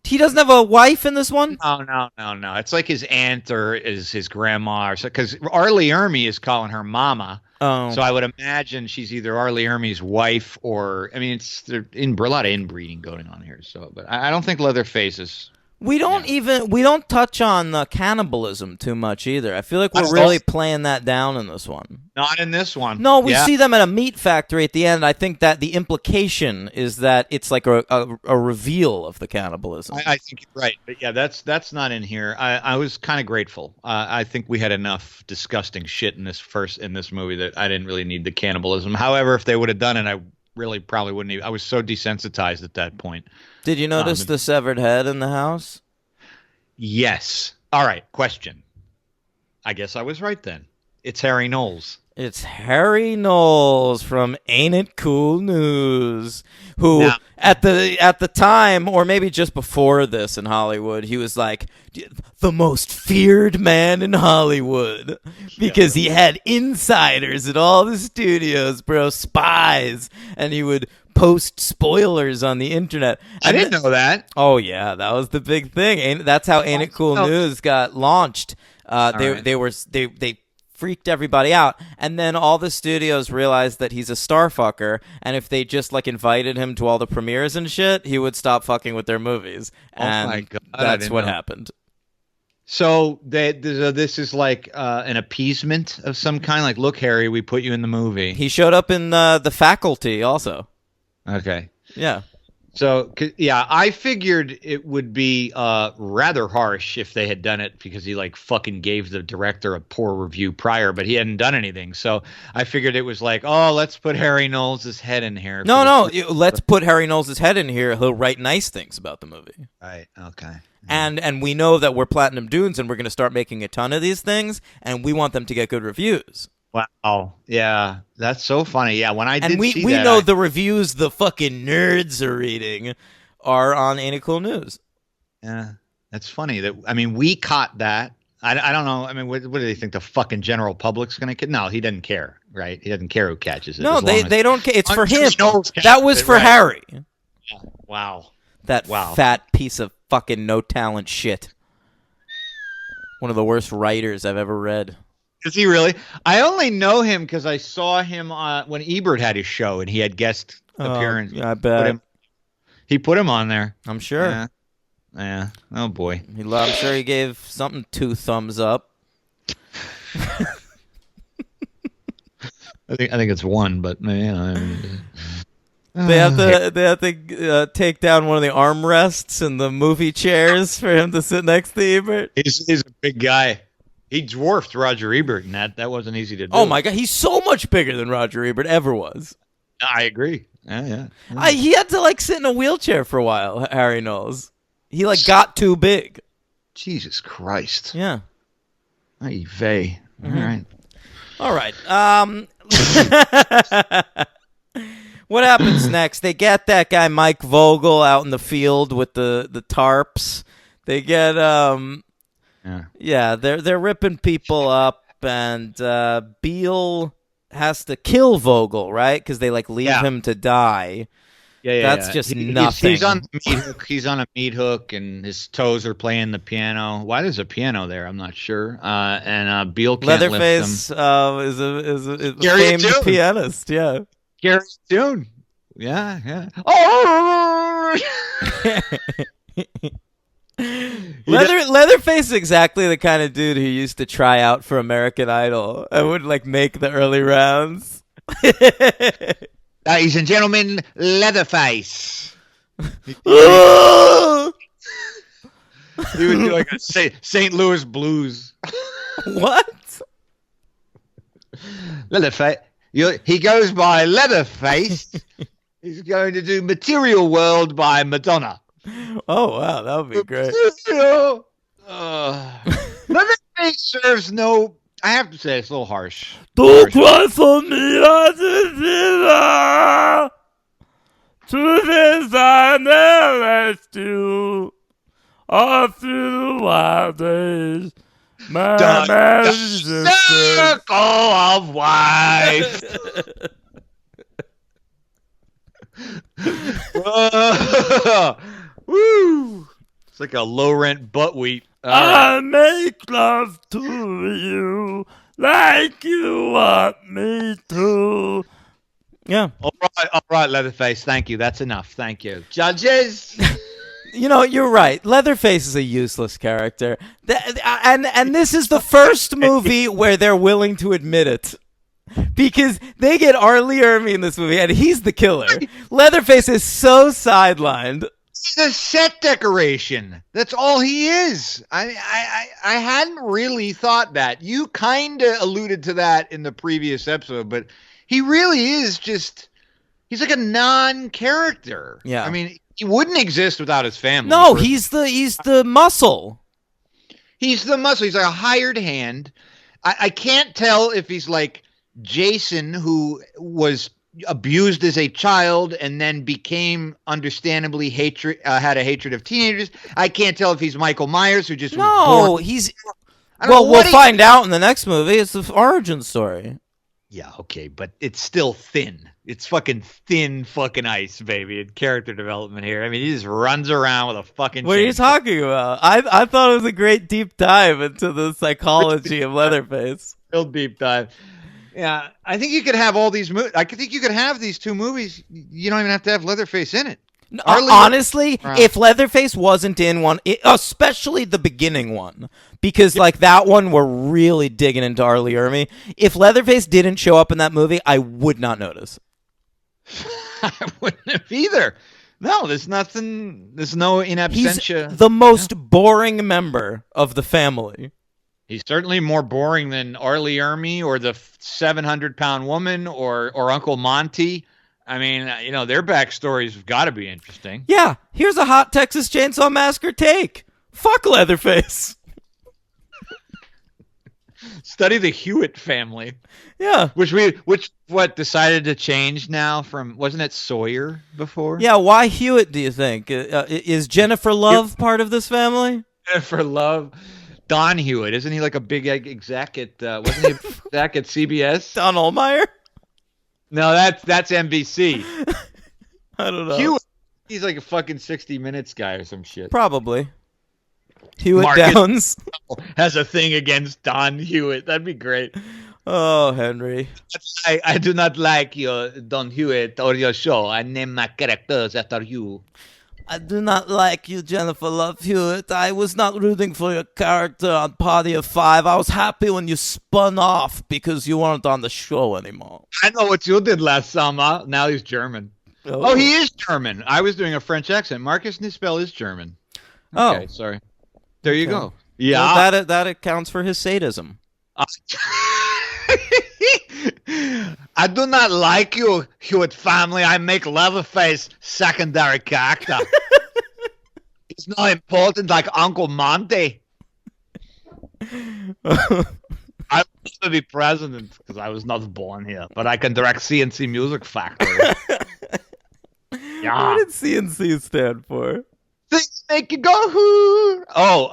He doesn't have a wife in this one? No. It's like his aunt or his grandma, or so, because R. Lee Ermey is calling her Mama. Oh. So I would imagine she's either R. Lee Ermey's wife or, I mean, a lot of inbreeding going on here. So, but I don't think Leatherface is. We don't touch on the cannibalism too much either. I feel like we're really playing that down in this one. Not in this one. No, we see them at a meat factory at the end. I think that the implication is that it's like a reveal of the cannibalism. I think you're right. But yeah, that's not in here. I was kind of grateful. I think we had enough disgusting shit in this movie that I didn't really need the cannibalism. However, if they would have done it, I really probably wouldn't even. I was so desensitized at that point. Did you notice the severed head in the house? Yes. All right. Question. I guess I was right then. It's Harry Knowles. It's Harry Knowles from Ain't It Cool News, who at the time, or maybe just before this in Hollywood, he was like the most feared man in Hollywood because he had insiders at all the studios, bro, spies, and he would post spoilers on the internet. I didn't know that. Oh yeah, that was the big thing. That's how Ain't It Cool News got launched. They freaked everybody out, and then all the studios realized that he's a starfucker, and if they just like invited him to all the premieres and shit, he would stop fucking with their movies. And my God, that's what happened. So this is like an appeasement of some kind. Like, look, Harry, we put you in the movie. He showed up in The Faculty also. Okay. Yeah. So, yeah, I figured it would be rather harsh if they had done it because he, like, fucking gave the director a poor review prior, but he hadn't done anything. So I figured it was like, oh, let's put Harry Knowles' head in here. Let's put Harry Knowles' head in here. He'll write nice things about the movie. Right, okay. And we know that we're Platinum Dunes and we're going to start making a ton of these things, and we want them to get good reviews. Wow. Yeah, that's so funny. Yeah, when I we know the reviews the fucking nerds are reading are on Ain't It Cool News. Yeah, that's funny. We caught that. I don't know. I mean, what do they think? The fucking general public's going to? No, he doesn't care, right? He doesn't care who catches it. No, they don't care. It's for him. That was for Harry. Yeah. Wow. That fat piece of fucking no talent shit. One of the worst writers I've ever read. Is he really? I only know him because I saw him when Ebert had his show and he had guest appearance. I bet. He put him on there. I'm sure. Yeah. Oh boy. I'm sure he gave something 2 thumbs up. I think it's 1, but man. They have to take down one of the armrests in the movie chairs for him to sit next to Ebert. He's a big guy. He dwarfed Roger Ebert, and that wasn't easy to do. Oh my god, he's so much bigger than Roger Ebert ever was. I agree. Yeah. He had to sit in a wheelchair for a while. Harry Knowles. He got too big. Jesus Christ. Yeah. Ay vey. All right. What happens next? They get that guy Mike Vogel out in the field with the tarps. They get they're ripping people up, and Beale has to kill Vogel, right? Because they leave him to die. That's just nothing. He's on a meat hook, and his toes are playing the piano. Why there's a piano there? I'm not sure. And Beale can't Leatherface lift him. is a famed pianist. Yeah, Gary Tune. Yeah. Oh. Leatherface is exactly the kind of dude who used to try out for American Idol and would make the early rounds. Ladies and gentlemen, Leatherface. He would do a St. Louis blues. What? Leatherface. He goes by Leatherface. He's going to do Material World by Madonna. Oh, wow. That would be great. Leatherface serves no... I have to say, it's a little harsh. Don't cry for me, truth is I never left you all through the wild days. My marriage is circle of life. Woo! It's like a low-rent buckwheat. I make love to you like you want me to. Yeah. All right, Leatherface. Thank you. That's enough. Thank you. Judges. You're right. Leatherface is a useless character. And this is the first movie where they're willing to admit it. Because they get Arlie Ermey in this movie, and he's the killer. Leatherface is so sidelined. He's a set decoration. That's all he is. I hadn't really thought that. You kind of alluded to that in the previous episode, but he really is just... He's like a non-character. Yeah. I mean, he wouldn't exist without his family. No, he's the muscle. He's the muscle. He's like a hired hand. I can't tell if he's like Jason, who was abused as a child and then became understandably had a hatred of teenagers. I can't tell if he's Michael Myers, who just was born. We'll find out in the next movie. It's the origin story. Yeah, okay, but it's still thin. It's fucking thin fucking ice, baby, in character development here. I mean, he just runs around with a fucking... What are you talking about? I thought it was a great deep dive into the psychology of Leatherface. Real deep dive. Yeah, I think you could have all these movies. I think you could have these 2 movies. You don't even have to have Leatherface in it. Honestly, if Leatherface wasn't in one, especially the beginning one, because that one we're really digging into Arlie Ermey. If Leatherface didn't show up in that movie, I would not notice. I wouldn't have either. No, there's nothing. There's no in absentia. He's the most boring member of the family. He's certainly more boring than Arlie Ermey or the 700-pound woman or Uncle Monty. I mean, their backstories have got to be interesting. Yeah, here's a hot Texas Chainsaw Massacre take. Fuck Leatherface. Study the Hewitt family. Yeah. Which decided to change now from, wasn't it Sawyer before? Yeah, why Hewitt, do you think? Is Jennifer Love part of this family? Jennifer Love. Don Hewitt. Isn't he like a big exec at, wasn't he a exec at CBS? Don Ohlmeyer? No, that's NBC. I don't know. Hewitt, he's like a fucking 60 Minutes guy or some shit. Probably. Hewitt Marcus Downs has a thing against Don Hewitt. That'd be great. Oh, Henry. I do not like your Don Hewitt or your show. I name my characters after you. I do not like you, Jennifer Love Hewitt. I was not rooting for your character on Party of Five. I was happy when you spun off because you weren't on the show anymore. I know what you did last summer. Now he's German. Oh, he is German. I was doing a French accent. Marcus Nispel is German. Okay, sorry. There you go. Yeah. Well, that accounts for his sadism. I do not like you, Hewitt family. I make Leatherface secondary character. It's not important like Uncle Monty. I want to be president because I was not born here, but I can direct CNC Music Factory. Yeah. What did CNC stand for? Things make you go hoo. Oh,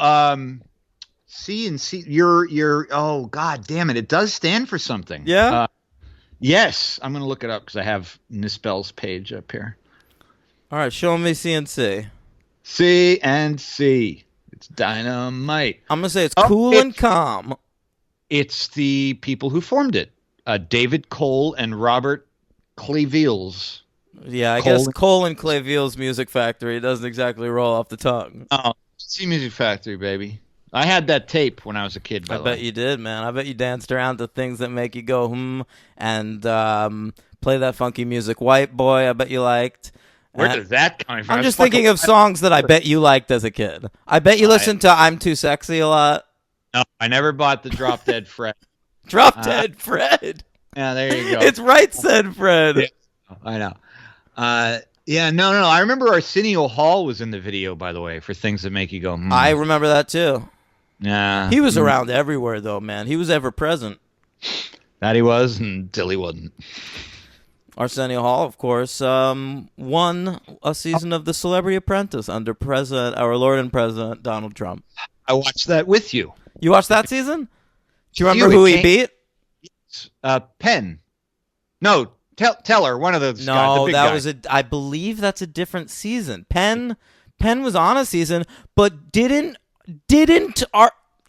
CNC. You're. Oh, god damn it! It does stand for something. Yeah. Yes, I'm gonna look it up because I have Nispel's page up here. All right, show me CNC. CNC. It's dynamite. I'm gonna say it's cool and calm. It's the people who formed it. David Cole and Robert Cleveels. Yeah, I guess Cole and Cleveels Music Factory doesn't exactly roll off the tongue. Oh, CNC Music Factory, baby. I had that tape when I was a kid, by the way. I bet you did, man. I bet you danced around to things that make you go, and play that funky music. White Boy, I bet you liked. Where does that come from? I'm just thinking of songs that I bet you liked as a kid. I bet you listened to I'm Too Sexy a lot. No, I never bought the Drop Dead Fred. Drop Dead Fred? Yeah, there you go. It's Right Said Fred. Yeah, I know. Yeah, no. I remember Arsenio Hall was in the video, by the way, for Things That Make You Go, I remember that, too. Yeah. He was around everywhere, though, man. He was ever present. That he was, until he wasn't. Arsenio Hall, of course, won a season of The Celebrity Apprentice under our Lord and President Donald Trump. I watched that with you. You watched that season? Do you remember who he beat? Penn. No, Teller, one of those guys. No, that was I believe that's a different season. Penn was on a season, but didn't.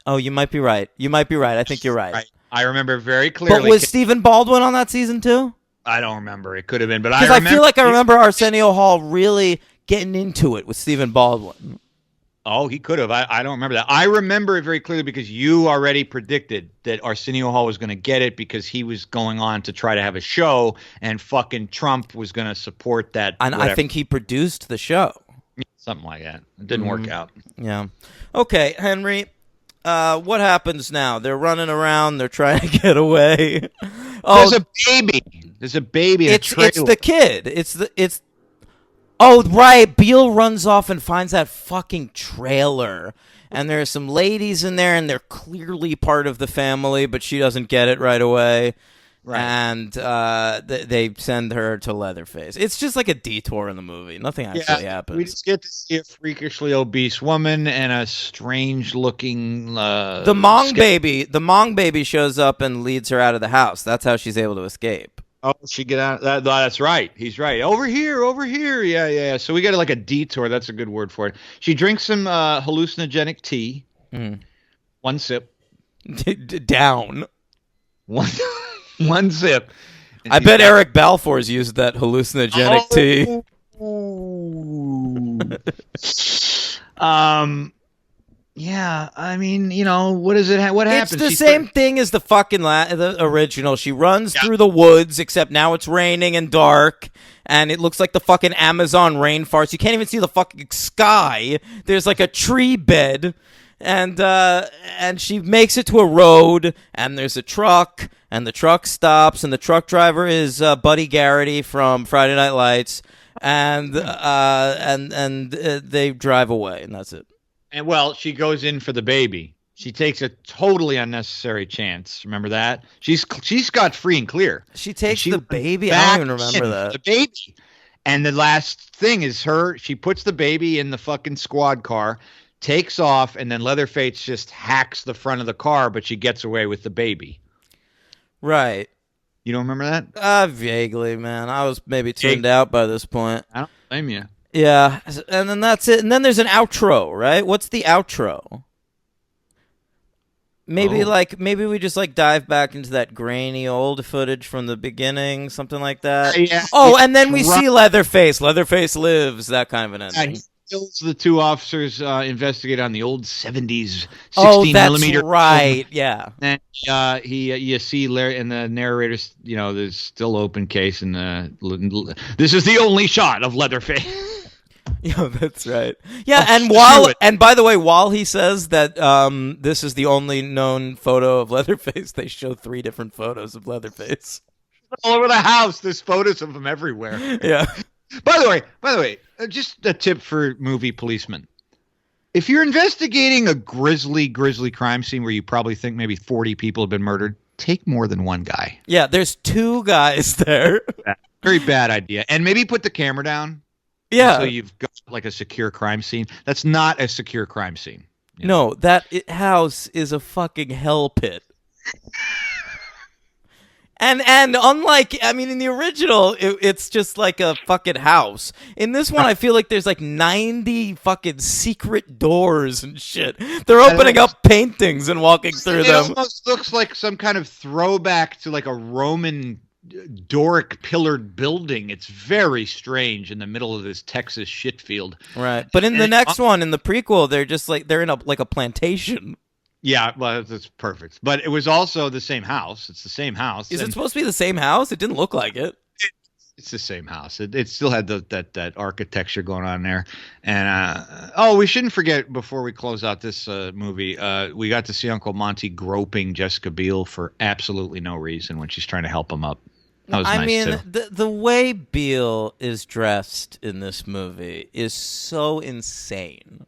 Oh, you might be right. I think you're right. I remember very clearly. But was Stephen Baldwin on that season too? I don't remember. It could have been, but I feel like I remember Arsenio Hall really getting into it with Stephen Baldwin. Oh, he could have. I don't remember that. I remember it very clearly because you already predicted that Arsenio Hall was going to get it because he was going on to try to have a show, and fucking Trump was going to support that. And whatever. I think he produced the show. Something like that. It didn't work out. Yeah. Okay, Henry. What happens now? They're running around. They're trying to get away. There's a baby. There's a baby in a trailer. It's the kid. Oh, right. Beale runs off and finds that fucking trailer. And there are some ladies in there, and they're clearly part of the family, but she doesn't get it right away. Right. And they send her to Leatherface. It's just like a detour in the movie. Nothing actually happens. We just get to see a freakishly obese woman and a strange-looking... The Mong baby shows up and leads her out of the house. That's how she's able to escape. Oh, she get out. That's right. He's right. Over here. Yeah. So we get like a detour. That's a good word for it. She drinks some hallucinogenic tea. One sip. Down. One sip. I bet Eric Balfour's used that hallucinogenic tea. Yeah, I mean, what is it? What happens? It's the same thing as the fucking the original. She runs through the woods, except now it's raining and dark, and it looks like the fucking Amazon rainforest. You can't even see the fucking sky. There's like a tree bed, and she makes it to a road, and there's a truck, and the truck stops, and the truck driver is Buddy Garrity from Friday Night Lights, and they drive away, and that's it. And well, she goes in for the baby. She takes a totally unnecessary chance. Remember that? She's got free and clear. She takes the baby. I don't even remember that. The baby. And the last thing is she puts the baby in the fucking squad car. takes off, and then Leatherface just hacks the front of the car, but she gets away with the baby. Right. You don't remember that? Vaguely, man. I was maybe tuned out by this point. I don't blame you. Yeah, and then that's it. And then there's an outro, right? What's the outro? Maybe maybe we just like dive back into that grainy old footage from the beginning, something like that. Yeah. Oh, and then we see Leatherface. Leatherface lives. That kind of an ending. He kills the two officers. Investigate on the old 70s 16 millimeter. Right. Yeah. And you see Larry and the narrators. There's still open case, and this is the only shot of Leatherface. Yeah, that's right. Yeah, and by the way, while he says that this is the only known photo of Leatherface, they show 3 different photos of Leatherface all over the house. There's photos of him everywhere. Yeah. By the way, just a tip for movie policemen: if you're investigating a grisly crime scene where you probably think maybe 40 people have been murdered, take more than one guy. Yeah, there's 2 guys there. Very bad idea, and maybe put the camera down. Yeah. So you've got like a secure crime scene. That's not a secure crime scene. No, that house is a fucking hell pit. And unlike, I mean, in the original, it's just like a fucking house. In this one, I feel like there's like 90 fucking secret doors and shit. They're opening up paintings and walking through them. It almost looks like some kind of throwback to like a Roman Doric pillared building. It's very strange in the middle of this Texas shitfield. Right. But in the next one, in the prequel, they're just like, they're in a plantation. Yeah, well, that's perfect. But it was also the same house. It's the same house. Is it supposed to be the same house? It didn't look like it. It's the same house. It still had that architecture going on there. And we shouldn't forget before we close out this movie, we got to see Uncle Monty groping Jessica Biel for absolutely no reason when she's trying to help him up. That was nice too. The way Biel is dressed in this movie is so insane.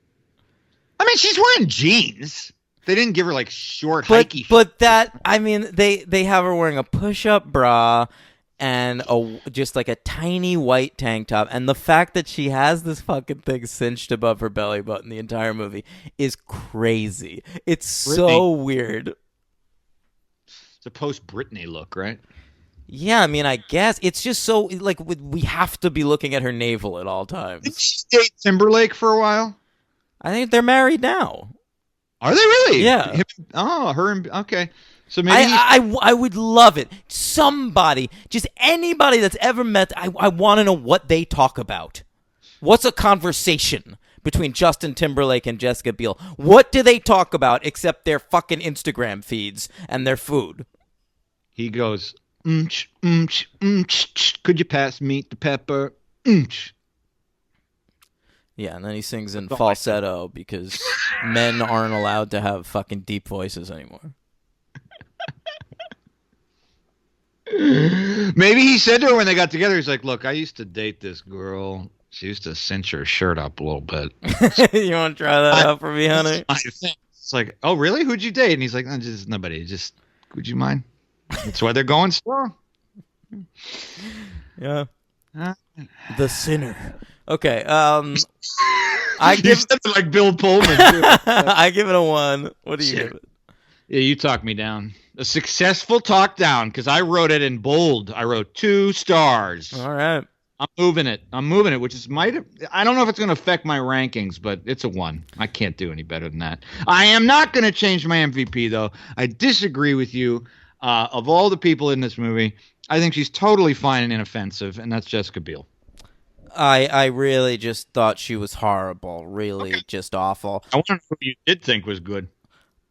I mean, she's wearing jeans. They didn't give her like short hikey. But that, I mean, they have her wearing a push-up bra and just like a tiny white tank top, and the fact that she has this fucking thing cinched above her belly button the entire movie is crazy. It's so weird. It's a post-Britney look, right? Yeah, I mean, I guess it's just so like we have to be looking at her navel at all times. Did she date Timberlake for a while? I think they're married now. Are they really? Yeah. Okay. So maybe I would love it. Somebody, just anybody that's ever met, I want to know what they talk about. What's a conversation between Justin Timberlake and Jessica Biel? What do they talk about except their fucking Instagram feeds and their food? He goes, could you pass me the pepper? Yeah, and then he sings in falsetto because men aren't allowed to have fucking deep voices anymore. Maybe he said to her when they got together, he's like, look, I used to date this girl. She used to cinch her shirt up a little bit. You want to try that out for me, honey? It's like, oh, really? Who'd you date? And he's like, no, just nobody. Just, would you mind? That's why they're going strong. Yeah. The sinner. Okay. I give it like Bill Pullman. Too. I give it a 1. What do you give it? Yeah, you talk me down. A successful talk down because I wrote it in bold. I wrote 2 stars. All right. I'm moving it, which is I don't know if it's going to affect my rankings, but it's a 1. I can't do any better than that. I am not going to change my MVP though. I disagree with you. Of all the people in this movie, I think she's totally fine and inoffensive, and that's Jessica Biel. I really just thought she was horrible. Really, just awful. I wonder who you did think was good.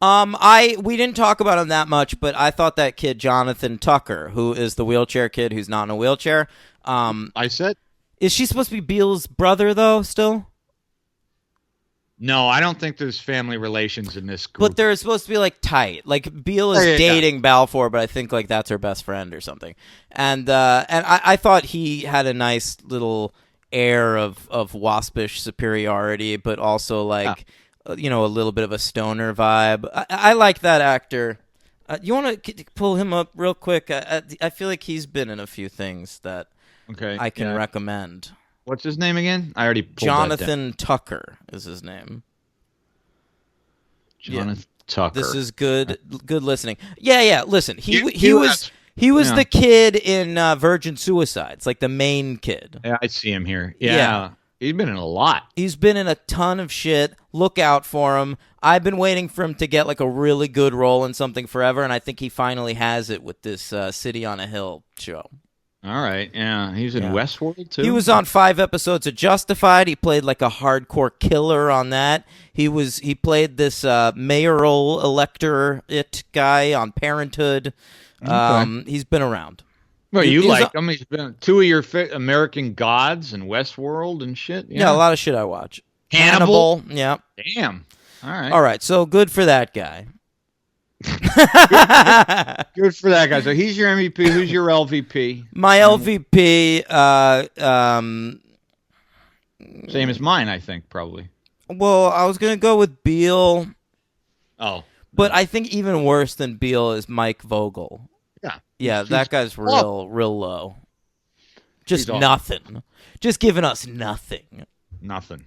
We didn't talk about him that much, but I thought that kid Jonathan Tucker, who is the wheelchair kid who's not in a wheelchair. Is she supposed to be Beale's brother though? Still? No, I don't think there's family relations in this group. But they're supposed to be like tight. Like Beale is dating Balfour, but I think like that's her best friend or something. And I thought he had a nice little air of waspish superiority, but also like a little bit of a stoner vibe. I like that actor. You want to pull him up real quick? I feel like he's been in a few things that I can recommend. What's his name again? I already pulled Jonathan Tucker is his name. Jonathan Tucker. This is good listening. Yeah. Listen, he was the kid in Virgin Suicides, like the main kid. Yeah, I see him here. Yeah. He's been in a lot. He's been in a ton of shit. Look out for him. I've been waiting for him to get like a really good role in something forever, and I think he finally has it with this City on a Hill show. All right, yeah. He was in Westworld, too? He was on 5 episodes of Justified. He played like a hardcore killer on that. He played this mayoral elector guy on Parenthood. Okay. He's been around. Well, he's been 2 of your American Gods and Westworld and shit. Yeah, a lot of shit I watch. Hannibal. Yeah. Damn. All right, so good for that guy. Good for that guy. So he's your MVP. Who's your LVP? My LVP, same as mine, I think, probably. Well, I was going to go with Beale. Oh. But I think even worse than Beale is Mike Vogel. Yeah, that guy's real low. Just nothing. Just giving us nothing. Nothing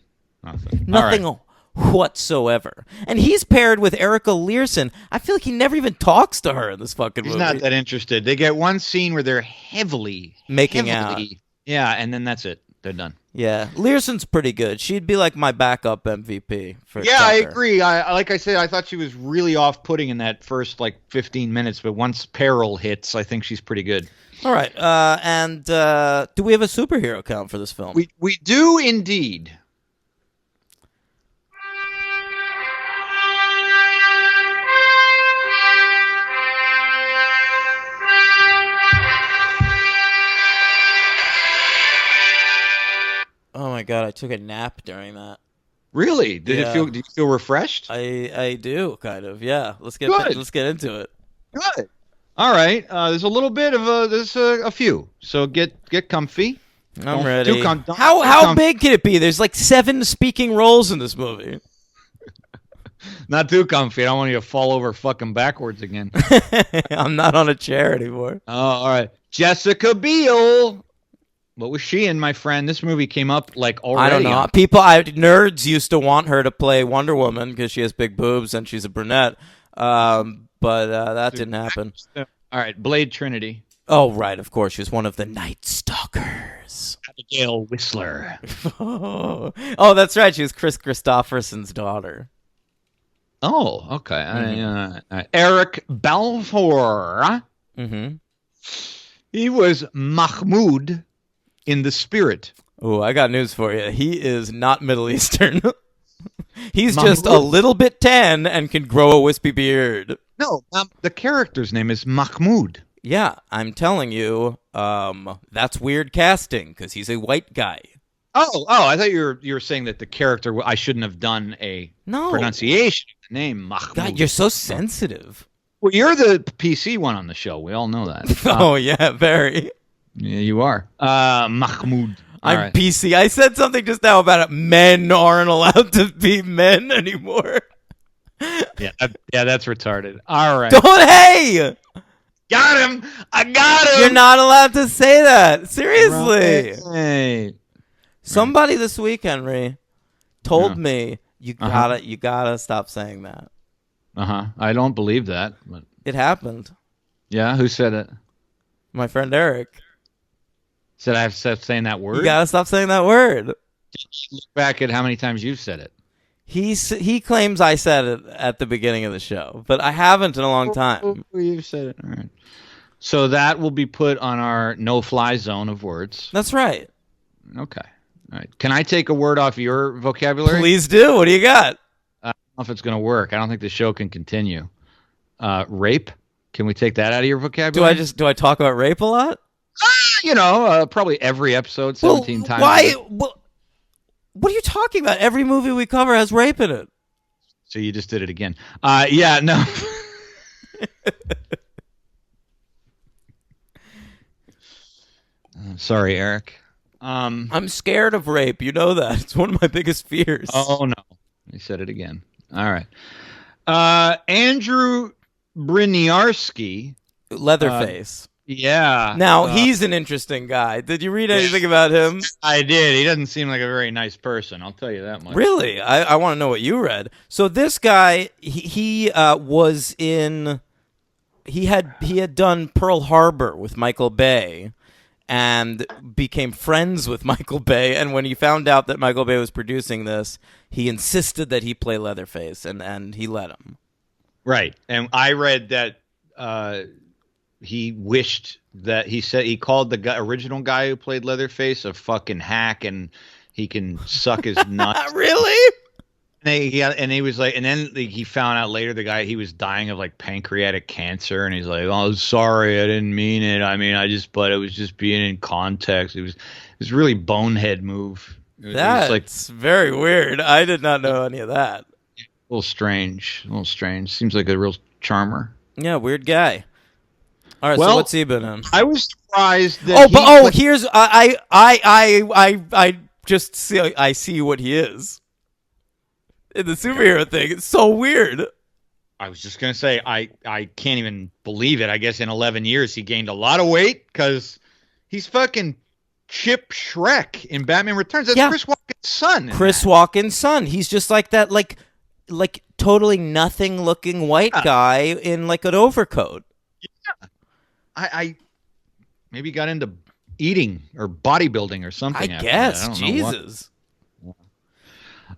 whatsoever. And he's paired with Erica Learson. I feel like he never even talks to her in this fucking movie. He's not that interested. They get one scene where they're heavily making out. Yeah, and then that's it. They're done. Yeah, Learson's pretty good. She'd be like my backup MVP for Tucker. I agree. Like I said, I thought she was really off-putting in that first 15 minutes, but once Peril hits, I think she's pretty good. All right, and do we have a superhero count for this film? We do indeed. Oh my god, I took a nap during that. Really? Did you feel refreshed? I do, kind of. Yeah. Let's get into it. Good. All right. There's a little bit of there's a few. So get comfy. I'm ready. How big can it be? There's like 7 speaking roles in this movie. Not too comfy. I don't want you to fall over fucking backwards again. I'm not on a chair anymore. Oh, all right. Jessica Biel. What was she in, my friend? This movie came up already. I don't know. Nerds used to want her to play Wonder Woman because she has big boobs and she's a brunette. But that didn't happen. All right, Blade Trinity. Oh, right, of course. She was one of the Night Stalkers. Abigail Whistler. Oh, that's right. She was Chris Christopherson's daughter. Oh, okay. Eric Balfour. Mm-hmm. He was Mahmoud in The Spirit. Oh, I got news for you. He is not Middle Eastern. He's just a little bit tan and can grow a wispy beard. No, the character's name is Mahmoud. Yeah, I'm telling you, that's weird casting because he's a white guy. Oh! I thought you were saying that the character. I shouldn't have done a pronunciation of the name Mahmoud. God, you're so sensitive. Well, you're the PC one on the show. We all know that. Oh yeah, very. Yeah, you are. Mahmoud. I'm right. PC. I said something just now about it. Men aren't allowed to be men anymore. Yeah, that's retarded. All right. Hey! Got him! I got him! You're not allowed to say that. Seriously. Right. Somebody this week, Henry, told me you gotta stop saying that. I don't believe that, but it happened. Yeah, who said it? My friend Eric. Said I have to stop saying that word? You gotta stop saying that word. Look back at how many times you've said it. He claims I said it at the beginning of the show, but I haven't in a long time. Oh, you've said it. All right. So that will be put on our no-fly zone of words. That's right. Okay. All right. Can I take a word off your vocabulary? Please do. What do you got? I don't know if it's going to work. I don't think the show can continue. Rape. Can we take that out of your vocabulary? Do I talk about rape a lot? Probably every episode 17 times. Why? What are you talking about? Every movie we cover has rape in it. So you just did it again. Yeah, no. Sorry, Eric. I'm scared of rape. You know that. It's one of my biggest fears. Oh, no. You said it again. All right. Andrew Briniarski. Leatherface. Yeah. Now, he's an interesting guy. Did you read anything about him? I did. He doesn't seem like a very nice person. I'll tell you that much. Really? I want to know what you read. So this guy, he was in... He had done Pearl Harbor with Michael Bay and became friends with Michael Bay. And when he found out that Michael Bay was producing this, he insisted that he play Leatherface, and he let him. Right. And I read that he wished that he called the original guy who played Leatherface a fucking hack, and he can suck his nuts. Really? And he was like, and then he found out later he was dying of like pancreatic cancer, and he's like, "Oh, sorry, I didn't mean it. I mean, but it was just being in context. It was really bonehead move." That's very weird. I did not know any of that. A little strange. Seems like a real charmer. Yeah, weird guy. All right, so what's he been in? I was surprised that. Here's I just see what he is in the superhero thing. It's so weird. I was just gonna say I can't even believe it. I guess in 11 years he gained a lot of weight because he's fucking Chip Shrek in Batman Returns. That's Chris Walken's son. Walken's son. He's just like that, like totally nothing looking white guy in like an overcoat. Yeah. I maybe got into eating or bodybuilding or something. I guess. Jesus.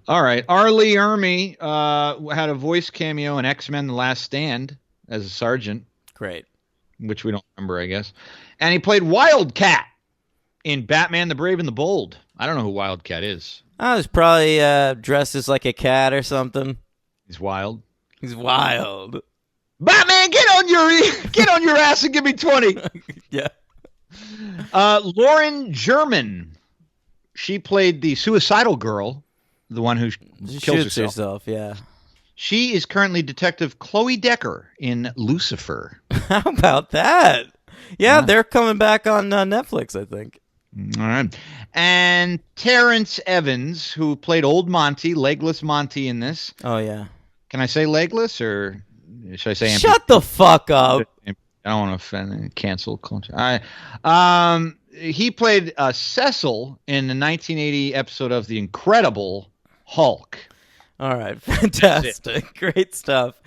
All right. R. Lee Ermey had a voice cameo in X-Men: The Last Stand as a sergeant. Great. Which we don't remember, I guess. And he played Wildcat in Batman: The Brave and the Bold. I don't know who Wildcat is. I was probably dressed as like a cat or something. He's wild. He's wild. Batman, get on your ass and give me 20. Yeah. Lauren German. She played the suicidal girl, the one who kills herself. Yeah. She is currently Detective Chloe Decker in Lucifer. How about that? Yeah, they're coming back on Netflix, I think. All right. And Terrence Evans, who played Old Monty, Legless Monty in this. Oh, yeah. Can I say Legless or should I say Shut the fuck up. I don't want to offend cancel culture. All right. He played Cecil in the 1980 episode of The Incredible Hulk. All right. Fantastic. Great stuff.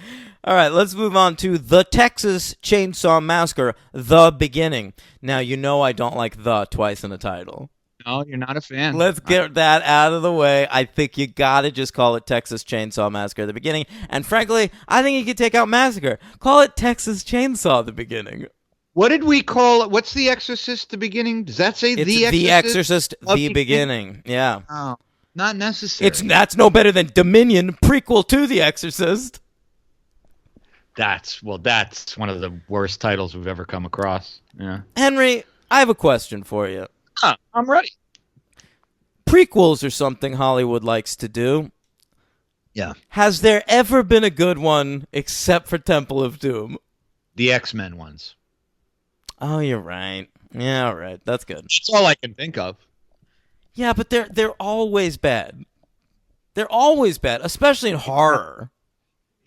All right. Let's move on to The Texas Chainsaw Massacre, The Beginning. Now, you know I don't like the twice in a title. No, you're not a fan. Let's get that out of the way. I think you gotta just call it Texas Chainsaw Massacre at the beginning. And frankly, I think you could take out Massacre. Call it Texas Chainsaw at the beginning. What did we call it? What's The Exorcist the beginning? Does that say it's The Exorcist? The Exorcist the beginning. Yeah. Oh, not necessary. That's no better than Dominion, prequel to The Exorcist. That's one of the worst titles we've ever come across. Yeah. Henry, I have a question for you. I'm ready. Prequels are something Hollywood likes to do. Yeah. Has there ever been a good one except for Temple of Doom? The X-Men ones. Oh, you're right. Yeah, all right. That's good. That's all I can think of. Yeah, but they're always bad. They're always bad, especially in horror.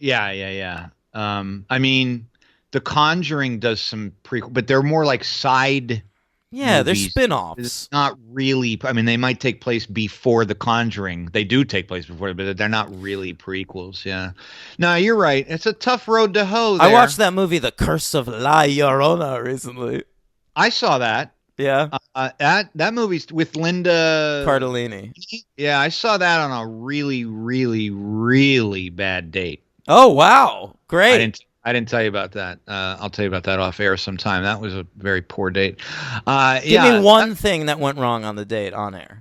Yeah. I mean, The Conjuring does some prequel, but they're more like side. Yeah, movies. they're spin-offs. It's not really. I mean, they might take place before The Conjuring. They do take place before, but they're not really prequels. Yeah. No, you're right. It's a tough road to hoe there. I watched that movie, The Curse of La Llorona, recently. I saw that. Yeah. That movie's with Linda Cardellini. Yeah, I saw that on a really, really, really bad date. Oh, wow. Great. I didn't tell you about that. I'll tell you about that off air sometime. That was a very poor date. Give me one thing that went wrong on the date on air.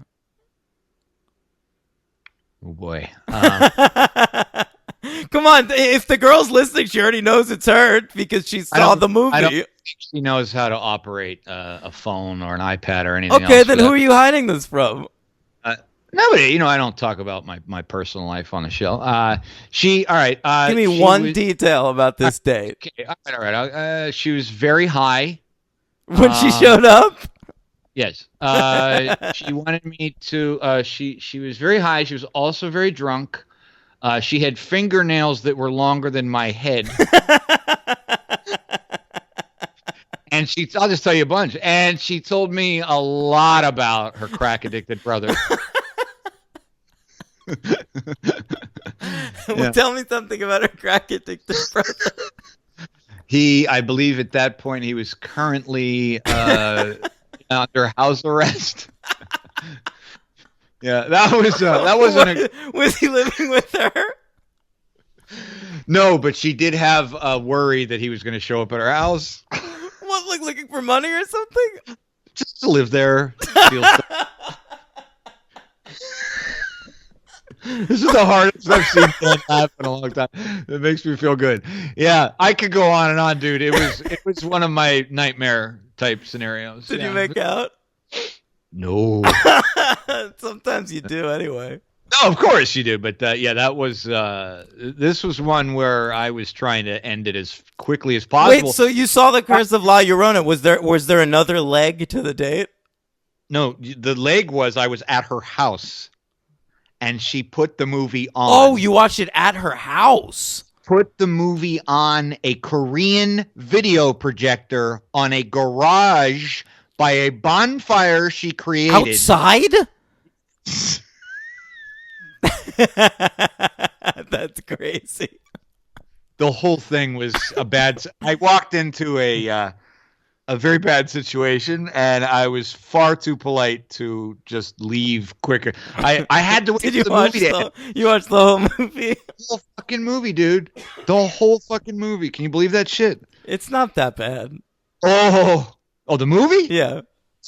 Oh, boy. Come on. If the girl's listening, she already knows it's her because she saw the movie. I don't think she knows how to operate a phone or an iPad or anything else. Okay, then who are you hiding this from? Nobody, I don't talk about my personal life on the show. All right. Give me one detail about this date. Okay, all right. She was very high. When she showed up? Yes. She wanted me to, she was very high. She was also very drunk. She had fingernails that were longer than my head. And I'll just tell you a bunch. And she told me a lot about her crack addicted brother. Well, tell me something about her crack addicted brother. I believe at that point he was currently under house arrest. Yeah, that wasn't. Was he living with her? No, but she did have a worry that he was going to show up at her house. What, like looking for money or something? Just to live there. This is the hardest I've seen that happen in a long time. It makes me feel good. Yeah, I could go on and on, dude. It was one of my nightmare type scenarios. Did you make out? No. Sometimes you do anyway. No, of course you do. But that was this was one where I was trying to end it as quickly as possible. Wait, so you saw The Curse of La Llorona. Was there another leg to the date? No, the leg was I was at her house. And she put the movie on. Oh, you watched it at her house. Put the movie on a Korean video projector on a garage by a bonfire she created. Outside? That's crazy. The whole thing was I walked into a very bad situation, and I was far too polite to just leave quicker. I had to wait for the movie to end. You watched the whole movie? The whole fucking movie, dude. The whole fucking movie. Can you believe that shit? It's not that bad. Oh, the movie? Yeah.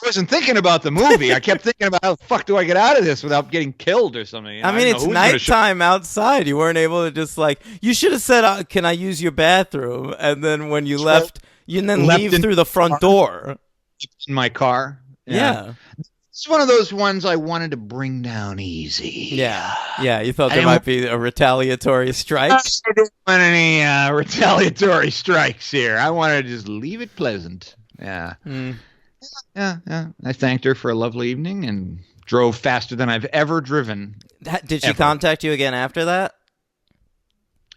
I wasn't thinking about the movie. I kept thinking about how the fuck do I get out of this without getting killed or something. You know, I mean, it's nighttime outside. You weren't able to just you should have said, can I use your bathroom? And then when you left... You then leave through the front door. In my car. Yeah. It's one of those ones I wanted to bring down easy. Yeah. Yeah, you thought there might be a retaliatory strike? I didn't want any retaliatory strikes here. I wanted to just leave it pleasant. Yeah. Yeah. I thanked her for a lovely evening and drove faster than I've ever driven. Did she contact you again after that?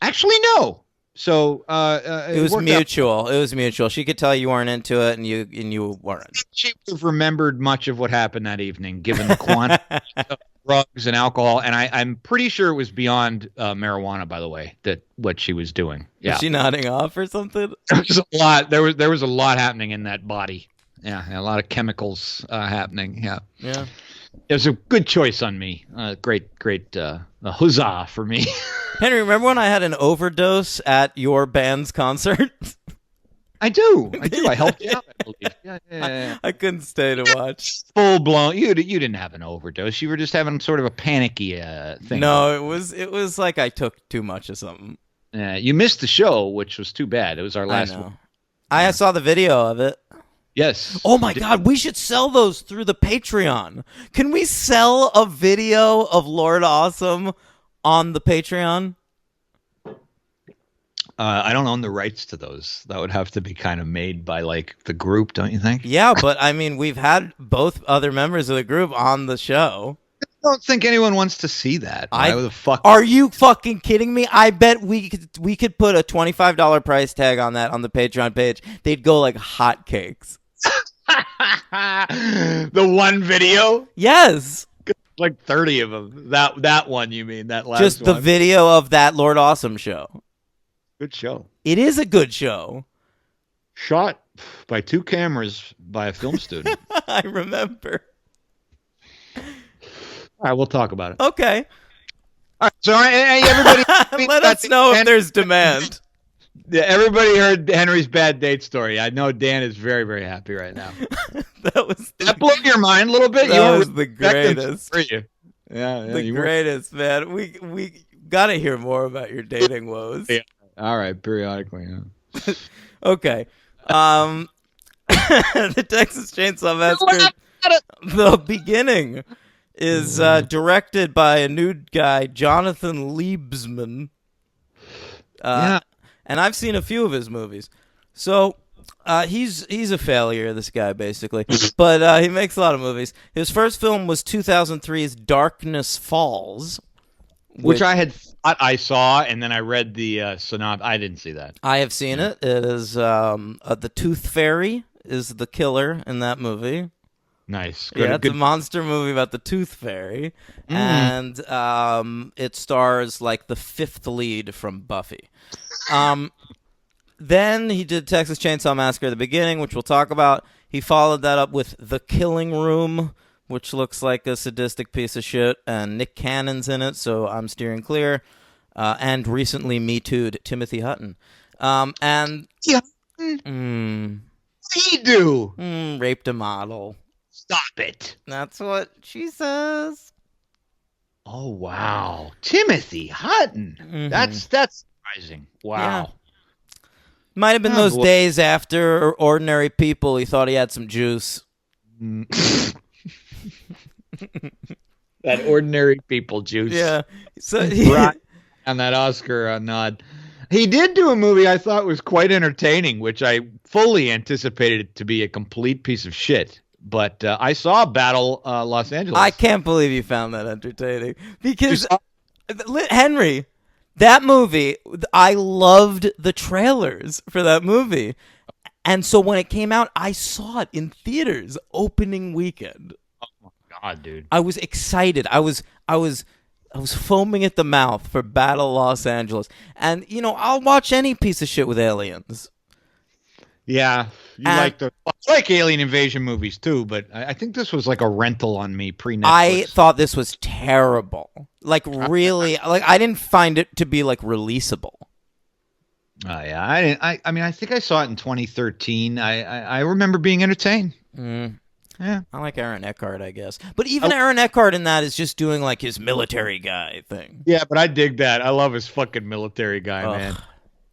Actually, no. So it was mutual. It was mutual. She could tell you weren't into it, and you weren't. She would have remembered much of what happened that evening, given the quantity of drugs and alcohol. And I'm pretty sure it was beyond marijuana, by the way, what she was doing. Yeah. Was she nodding off or something? There was a lot. There was a lot happening in that body. Yeah, a lot of chemicals happening. Yeah. Yeah. It was a good choice on me. Great huzzah for me. Henry, remember when I had an overdose at your band's concert? I do. I helped you out, I believe. Yeah. I couldn't stay to watch. Full blown. You didn't have an overdose. You were just having sort of a panicky thing. No, it was like I took too much of something. You missed the show, which was too bad. It was our last one. I saw the video of it. Yes. Oh my God, we should sell those through the Patreon. Can we sell a video of Lord Awesome on the Patreon? I don't own the rights to those. That would have to be kind of made by the group, don't you think? Yeah, but I mean, we've had both other members of the group on the show. I don't think anyone wants to see that. Why the fuck? Are you fucking kidding me? I bet we could put a $25 price tag on that on the Patreon page. They'd go like hotcakes. The one video? Yes. Like 30 of them. That one, you mean? That last Just the video of that Lord Awesome show. Good show. It is a good show. Shot by 2 cameras by a film student. I remember. All right, we'll talk about it. Okay. All right, so everybody... Let us know if there's demand. Yeah, everybody heard Henry's bad date story. I know Dan is very, very happy right now. That blew your mind a little bit. That was the greatest. For you. Yeah, the greatest, man. We got to hear more about your dating woes. Yeah. All right, periodically. Yeah. Okay. The Texas Chainsaw Massacre, the beginning, is directed by a nude guy, Jonathan Liebsman. Yeah. And I've seen a few of his movies. So he's a failure, this guy, basically. But he makes a lot of movies. His first film was 2003's Darkness Falls. Which I had thought I saw, and then I read the synopsis. I didn't see that. I have seen it. It is The Tooth Fairy is the killer in that movie. Nice. Good, it's a monster movie about the Tooth Fairy, and it stars like the 5th lead from Buffy. Then he did Texas Chainsaw Massacre at the beginning, which we'll talk about. He followed that up with The Killing Room, which looks like a sadistic piece of shit, and Nick Cannon's in it, so I'm steering clear. And recently Me Too'd Timothy Hutton. And yeah. What did he do? Raped a model. Stop it. That's what she says. Oh, wow. Timothy Hutton. Mm-hmm. That's surprising. Wow. Yeah. Might have been those days after Ordinary People. He thought he had some juice. That Ordinary People juice. Yeah. So right on that Oscar nod. He did do a movie I thought was quite entertaining, which I fully anticipated to be a complete piece of shit. But I saw Battle Los Angeles. I can't believe you found that entertaining. Because, Henry, that movie, I loved the trailers for that movie. And so when it came out, I saw it in theaters opening weekend. Oh, my God, dude. I was excited. I was foaming at the mouth for Battle Los Angeles. And, I'll watch any piece of shit with aliens. Yeah, I like alien invasion movies too, but I think this was like a rental on me pre-Netflix. I thought this was terrible. Like really, I didn't find it to be like releasable. Yeah, I didn't. I mean, I think I saw it in 2013. I remember being entertained. Yeah, I like Aaron Eckhart, I guess, but even Aaron Eckhart in that is just doing like his military guy thing. Yeah, but I dig that. I love his fucking military guy, man.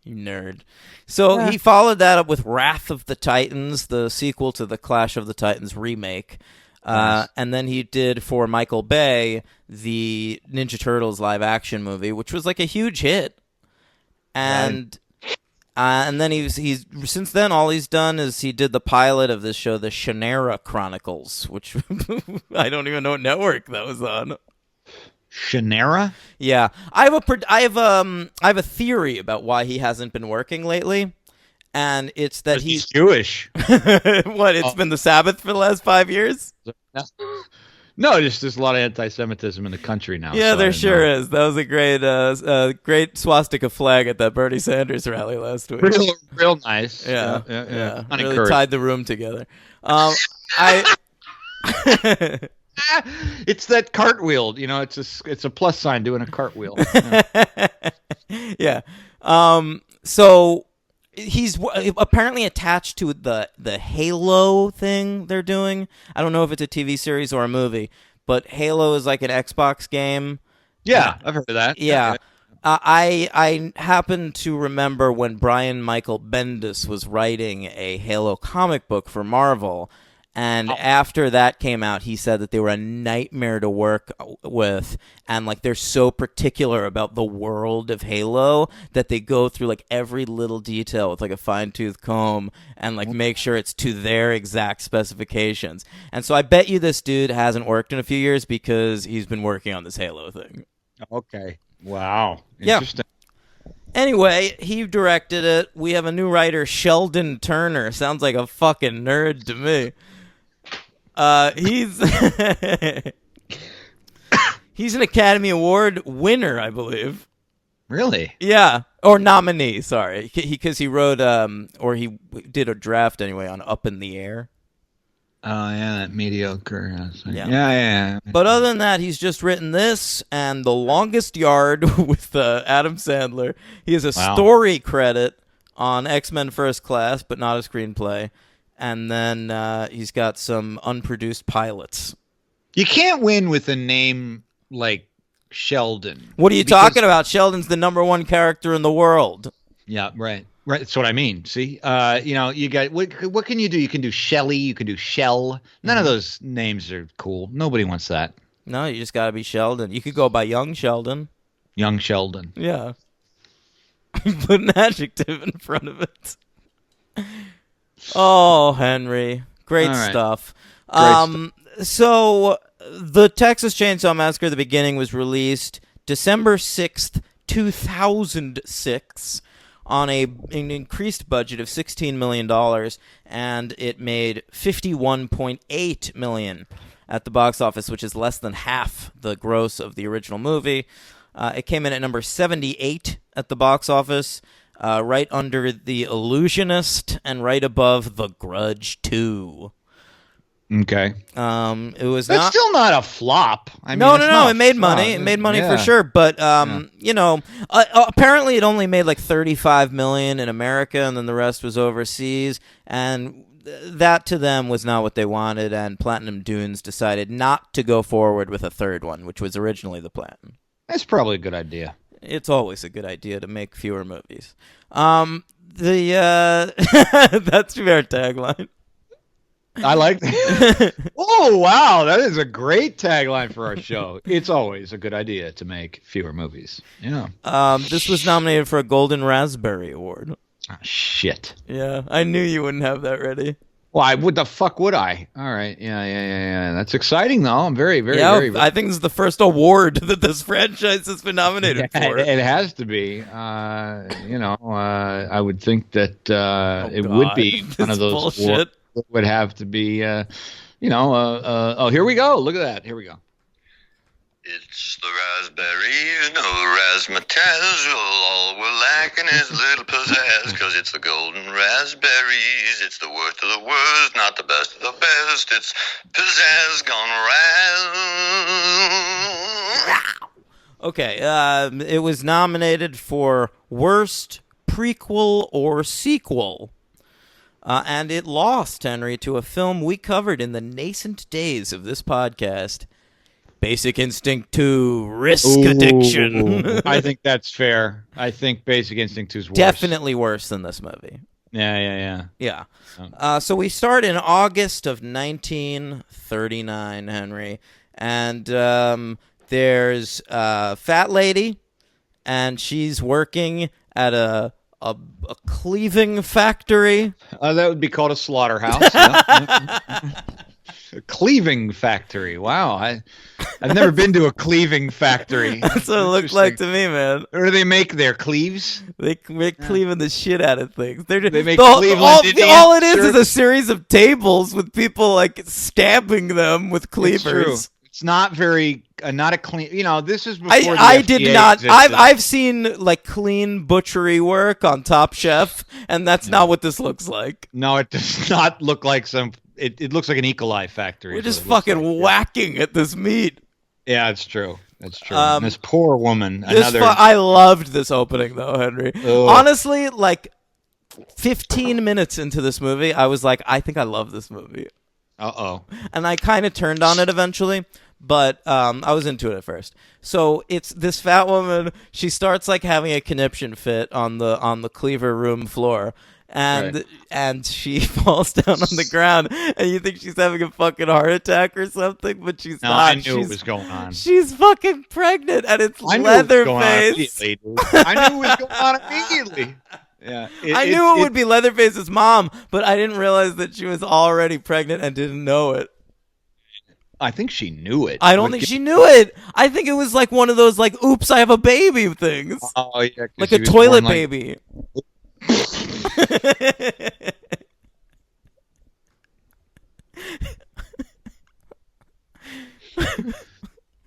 You nerd. So he followed that up with Wrath of the Titans, the sequel to the Clash of the Titans remake. Nice. And then he did for Michael Bay the Ninja Turtles live action movie, which was like a huge hit. And and then he's since then all he's done is he did the pilot of this show, the Shannara Chronicles, which I don't even know what network that was on. Shannara? Yeah, I have a theory about why he hasn't been working lately, and it's that he's Jewish. What? It's been the Sabbath for the last 5 years. No, just there's a lot of anti-Semitism in the country now. Yeah, so there sure is. That was a great swastika flag at that Bernie Sanders rally last week. Real nice. Yeah. Really tied the room together. It's that cartwheel, it's a plus sign doing a cartwheel. Yeah. So he's apparently attached to the Halo thing they're doing. I don't know if it's a TV series or a movie, but Halo is like an Xbox game. Yeah, I've heard of that. Yeah. I happen to remember when Brian Michael Bendis was writing a Halo comic book for Marvel. And after that came out, he said that they were a nightmare to work with, and like they're so particular about the world of Halo that they go through like every little detail with like a fine-tooth comb and like make sure it's to their exact specifications. And so I bet you this dude hasn't worked in a few years because he's been working on this Halo thing. Okay. Wow. Interesting. Yeah. Anyway, he directed it. We have a new writer, Sheldon Turner. Sounds like a fucking nerd to me. He's an Academy Award winner, I believe. Really? Yeah, or nominee. Sorry, because he wrote or he did a draft anyway on Up in the Air. Oh yeah, that mediocre. Yeah. Yeah. But other than that, he's just written this and The Longest Yard with Adam Sandler. He has a story credit on X-Men First Class, but not a screenplay. And then he's got some unproduced pilots. You can't win with a name like Sheldon. What are you talking about? Sheldon's the #1 character in the world. Yeah, right. That's what I mean. See, you got what can you do? You can do Shelley. You can do Shell. None of those names are cool. Nobody wants that. No, you just got to be Sheldon. You could go by Young Sheldon. Young Sheldon. Yeah. Put an adjective in front of it. Oh, Henry. Great stuff. So, the Texas Chainsaw Massacre, the beginning, was released December 6th, 2006, on an increased budget of $16 million, and it made $51.8 million at the box office, which is less than half the gross of the original movie. It came in at number 78 at the box office, right under The Illusionist and right above The Grudge 2. Okay. It was That's still not a flop. I mean, no. It made money. It made money for sure. But apparently it only made like $35 million in America, and then the rest was overseas. And that to them was not what they wanted. And Platinum Dunes decided not to go forward with a third one, which was originally the plan. That's probably a good idea. It's always a good idea to make fewer movies. That's our tagline. I like that. Oh, wow. That is a great tagline for our show. It's always a good idea to make fewer movies. Yeah. This was nominated for a Golden Raspberry Award. Oh, shit. Yeah, I knew you wouldn't have that ready. Well, what the fuck would I? All right. Yeah. That's exciting, though. I'm very, very, very. I think this is the first award that this franchise has been nominated for. It has to be. I would think that it would be one of those bullshit. awards. It would have to be, here we go. Look at that. Here we go. It's the raspberries, no razzmatazz. All we're lacking is a little pizzazz, 'cause it's the golden raspberries. It's the worst of the worst, not the best of the best. It's pizzazz gone raz. Okay, it was nominated for Worst Prequel or Sequel. And it lost, Henry, to a film we covered in the nascent days of this podcast, Basic Instinct 2, Risk Addiction. I think that's fair. I think Basic Instinct 2 is worse. Definitely worse than this movie. Yeah. So we start in August of 1939, Henry, and there's a fat lady, and she's working at a cleaving factory. That would be called a slaughterhouse. Yeah. A cleaving factory. Wow. I've never been to a cleaving factory. That's what it looked like to me, man. Or do they make their cleaves? They make cleaving the shit out of things. They make all it is a series of tables with people like stabbing them with cleavers. It's true. It's not very, not a clean, this is before I did not, I've seen like clean butchery work on Top Chef, and that's not what this looks like. No, it does not look like it looks like an E. coli factory. We're just fucking whacking at this meat. Yeah, it's true. That's true. And this poor woman, I loved this opening though, Henry. Ugh. Honestly, like 15 minutes into this movie, I was like, I think I love this movie. Uh-oh. And I kind of turned on it eventually, but I was into it at first. So it's this fat woman. She starts like having a conniption fit on the cleaver room floor, and she falls down on the ground, and you think she's having a fucking heart attack or something, but she's not. I knew it was going on. She's fucking pregnant, and it's Leatherface. I knew it was going on immediately. Yeah, I knew it would be Leatherface's mom, but I didn't realize that she was already pregnant and didn't know it. I think she knew it. I don't think she knew it. I think it was like one of those like, oops, I have a baby things. Oh, yeah. Like a toilet baby.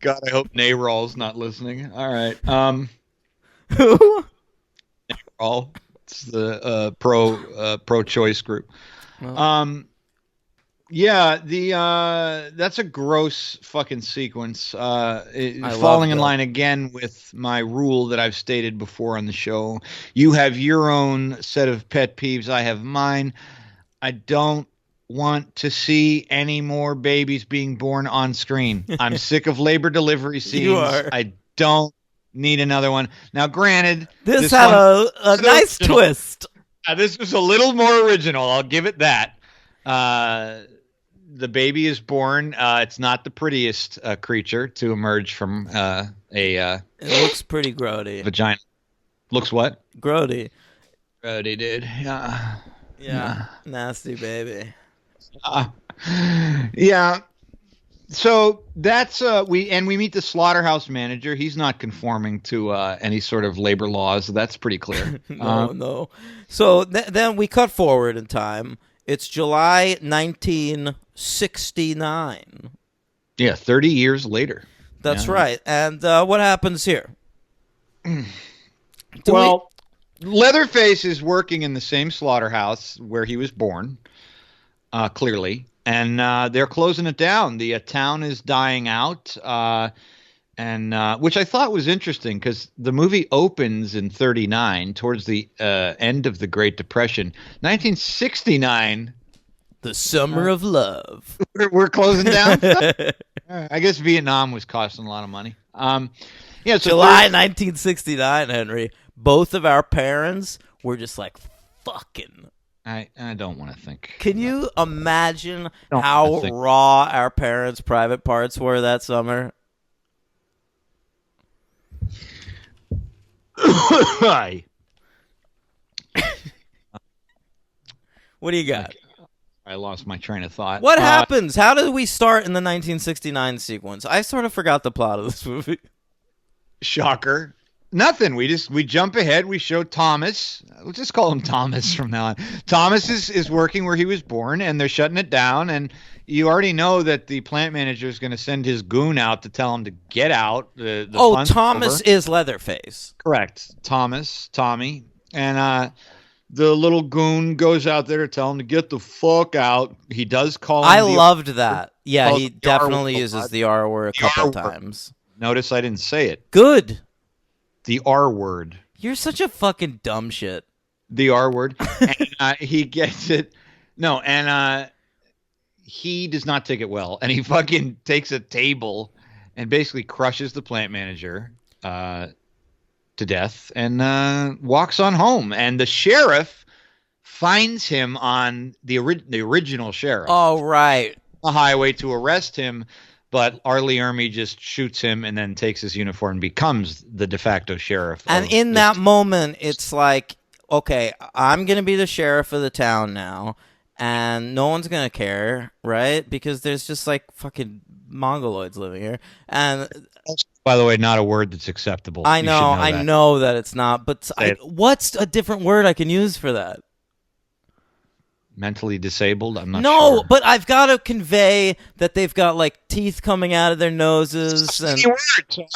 God, I hope Nayrol's not listening. All right. Who? Nayrol. It's the pro-choice group. Oh. That's a gross fucking sequence. Falling in line again with my rule that I've stated before on the show. You have your own set of pet peeves. I have mine. I don't want to see any more babies being born on screen. I'm sick of labor delivery scenes. You are. I don't need another one. Now, granted, this had a nice twist. This was a little more original. I'll give it that. The baby is born. It's not the prettiest creature to emerge from it looks pretty grody. Vagina. Looks what? Grody. Grody, dude. Yeah. Nasty baby. Yeah. So that's we meet the slaughterhouse manager. He's not conforming to any sort of labor laws. That's pretty clear. No. So then we cut forward in time. It's July 1969. Yeah, 30 years later. That's right. And what happens here? Leatherface is working in the same slaughterhouse where he was born, clearly, and they're closing it down. The town is dying out, and which I thought was interesting because the movie opens in 1939, towards the end of the Great Depression. 1969, the Summer of Love. We're closing down stuff? I guess Vietnam was costing a lot of money. So July 1969, Henry. Both of our parents were just like, fucking. I don't want to think. Can you imagine how raw our parents' private parts were that summer? What do you got? I lost my train of thought. What happens? How did we start in the 1969 sequence? I sort of forgot the plot of this movie. Shocker. Nothing. We jump ahead. We show Thomas. We'll just call him Thomas from now on. Thomas is working where he was born, and they're shutting it down. And you already know that the plant manager is going to send his goon out to tell him to get out. Thomas is Leatherface. Correct. Tommy. And the little goon goes out there to tell him to get the fuck out. He does call him. I loved that. Yeah, he definitely uses the R word a couple times. Notice I didn't say it. Good. The R word. You're such a fucking dumb shit. The R word. And he gets it. No, and he does not take it well. And he fucking takes a table and basically crushes the plant manager to death and walks on home. And the sheriff finds him on the original sheriff. Oh, right. The highway to arrest him. But R. Lee Ermey just shoots him and then takes his uniform and becomes the de facto sheriff. And in that moment, it's like, okay, I'm going to be the sheriff of the town now, and no one's going to care, right? Because there's just like fucking mongoloids living here. And by the way, not a word that's acceptable. I know that it's not, but what's a different word I can use for that? Mentally disabled? I'm not sure. No, but I've got to convey that they've got like teeth coming out of their noses. I'm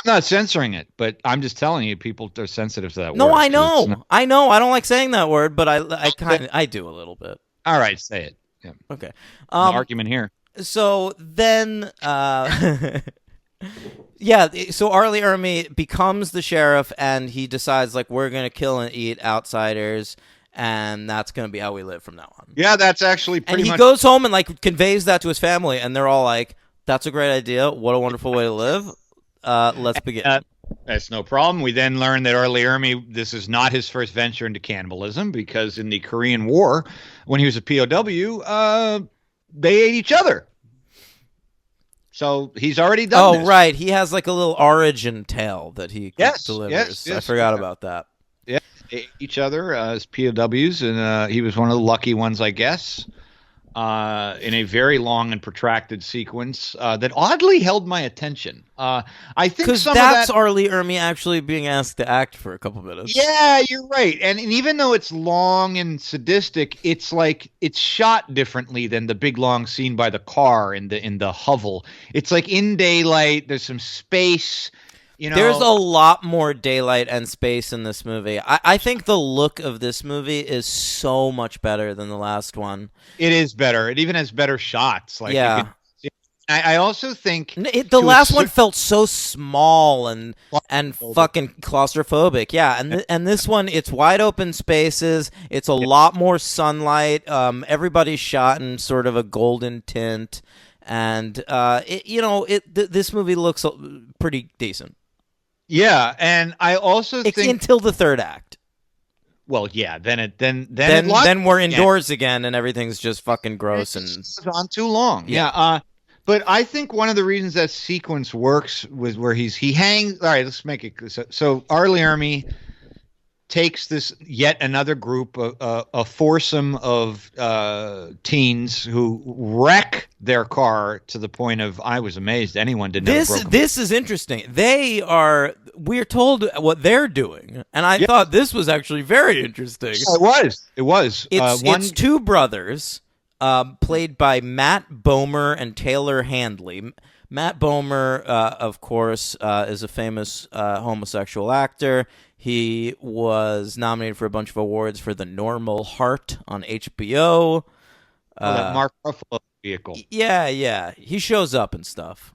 not censoring it, but I'm just telling you, people are sensitive to that word. No, I know. I don't like saying that word, but I do a little bit. All right, say it. Yeah. Okay. No argument here. So then, yeah, so R. Lee Ermey becomes the sheriff, and he decides, like, we're going to kill and eat outsiders, and that's going to be how we live from now on. Yeah, that's actually pretty much... And he goes home and, like, conveys that to his family, and they're all like, that's a great idea. What a wonderful way to live. Let's begin. That's no problem. We then learn that R. Lee Ermey, this is not his first venture into cannibalism, because in the Korean War, when he was a POW, they ate each other. So he's already done this. Oh, right. He has like a little origin tale that he delivers. Yes, I forgot about that. Yeah, they ate each other as POWs, and he was one of the lucky ones, I guess, in a very long and protracted sequence that oddly held my attention. I think because that's R. Lee Ermey actually being asked to act for a couple minutes. Yeah, you're right. And even though it's long and sadistic, it's like it's shot differently than the big long scene by the car in the hovel. It's like in daylight. There's some space. You know, there's a lot more daylight and space in this movie. I think the look of this movie is so much better than the last one. It is better. It even has better shots. Like, yeah. I also think the last one felt so small and fucking claustrophobic. Yeah, and this one, it's wide open spaces. It's a lot more sunlight. Everybody's shot in sort of a golden tint, and this movie looks pretty decent. Yeah, and I also think until the third act. Well, yeah, then we're indoors again, and everything's just fucking gross and it's on too long. Yeah. But I think one of the reasons that sequence works was where he hangs. All right, let's make it so R. Lee Ermey takes this yet another group, a foursome of teens who wreck their car to the point of I was amazed anyone didn't. This is interesting. We're told what they're doing, and I thought this was actually very interesting. It was. It's two brothers, played by Matt Bomer and Taylor Handley. Matt Bomer, of course, is a famous homosexual actor. He was nominated for a bunch of awards for The Normal Heart on HBO. That Mark Ruffalo vehicle. Yeah. He shows up and stuff.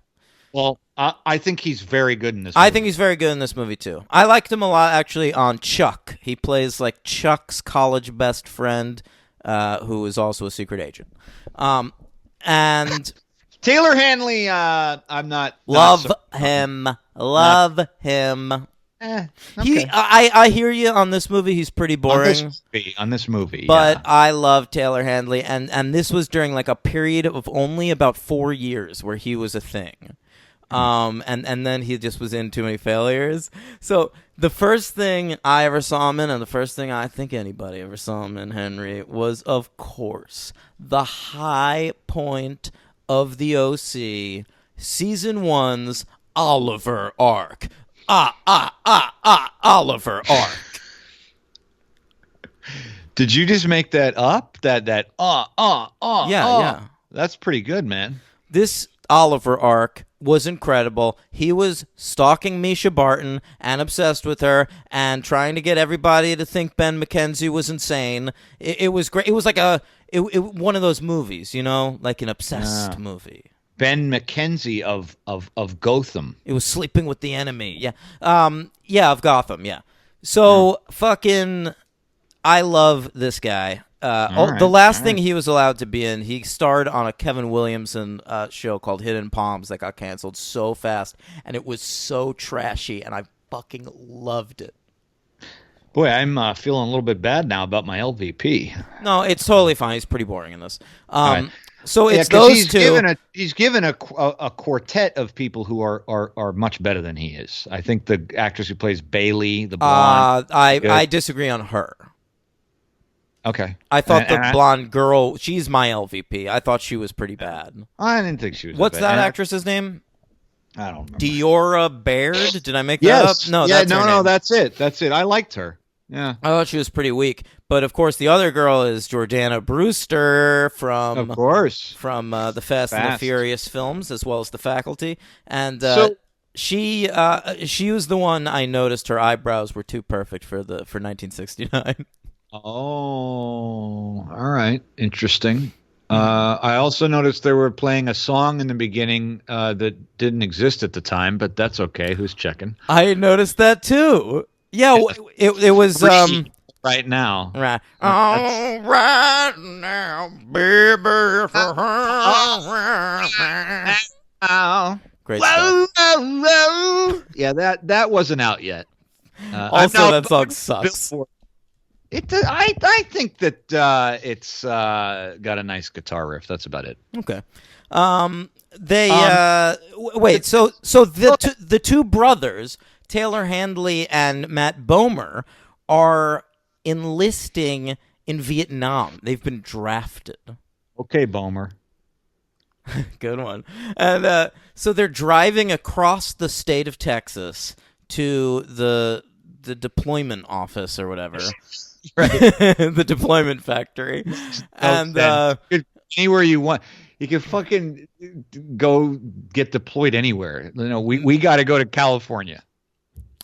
Well, I think he's very good in this movie. I think he's very good in this movie, too. I liked him a lot, actually, on Chuck. He plays, like, Chuck's college best friend, who is also a secret agent. And... Taylor Handley, I'm not... Love him. Okay. I hear you on this movie. He's pretty boring. On this movie, but I love Taylor Handley, and this was during like a period of only about 4 years where he was a thing, and then he just was in Too Many Failures. So the first thing I ever saw him in, and the first thing I think anybody ever saw him in, Henry, was of course the high point of the OC, season 1's Oliver arc. Oliver arc. Did you just make that up? Yeah. That's pretty good, man. This Oliver arc was incredible. He was stalking Misha Barton and obsessed with her and trying to get everybody to think Ben McKenzie was insane. It was great. It was like one of those movies, like an obsessed movie. Ben McKenzie of Gotham. It was Sleeping with the Enemy. Yeah. Of Gotham, yeah. So, fucking, I love this guy. The last thing he was allowed to be in, he starred on a Kevin Williamson show called Hidden Palms that got canceled so fast, and it was so trashy, and I fucking loved it. Boy, I'm feeling a little bit bad now about my LVP. No, it's totally fine. He's pretty boring in this. Right. So it's those two. He's given a quartet of people who are much better than he is. I think the actress who plays Bailey, the blonde. I disagree on her. Okay. I thought the blonde girl, she's my LVP. I thought she was pretty bad. I didn't think she was. What's that actress's name? I don't remember. Diora Baird? Did I make that up? No, that's her name. That's it. I liked her. Yeah. I thought she was pretty weak. But, of course, the other girl is Jordana Brewster from The Fast and the Furious films, as well as The Faculty. And she was the one I noticed her eyebrows were too perfect for 1969. Oh, all right. Interesting. I also noticed they were playing a song in the beginning that didn't exist at the time, but that's okay. Who's checking? I noticed that, too. Yeah, it was right now. Right. Right now, baby. Great stuff. Yeah, that wasn't out yet. Also, that song sucks. I think that it's got a nice guitar riff. That's about it. Okay. Wait. So the two brothers, Taylor Handley and Matt Bomer, are enlisting in Vietnam. They've been drafted. Okay, Bomer. Good one. And so they're driving across the state of Texas to the deployment office or whatever. Right. The deployment factory. And anywhere you want. You can fucking go get deployed anywhere. We got to go to California.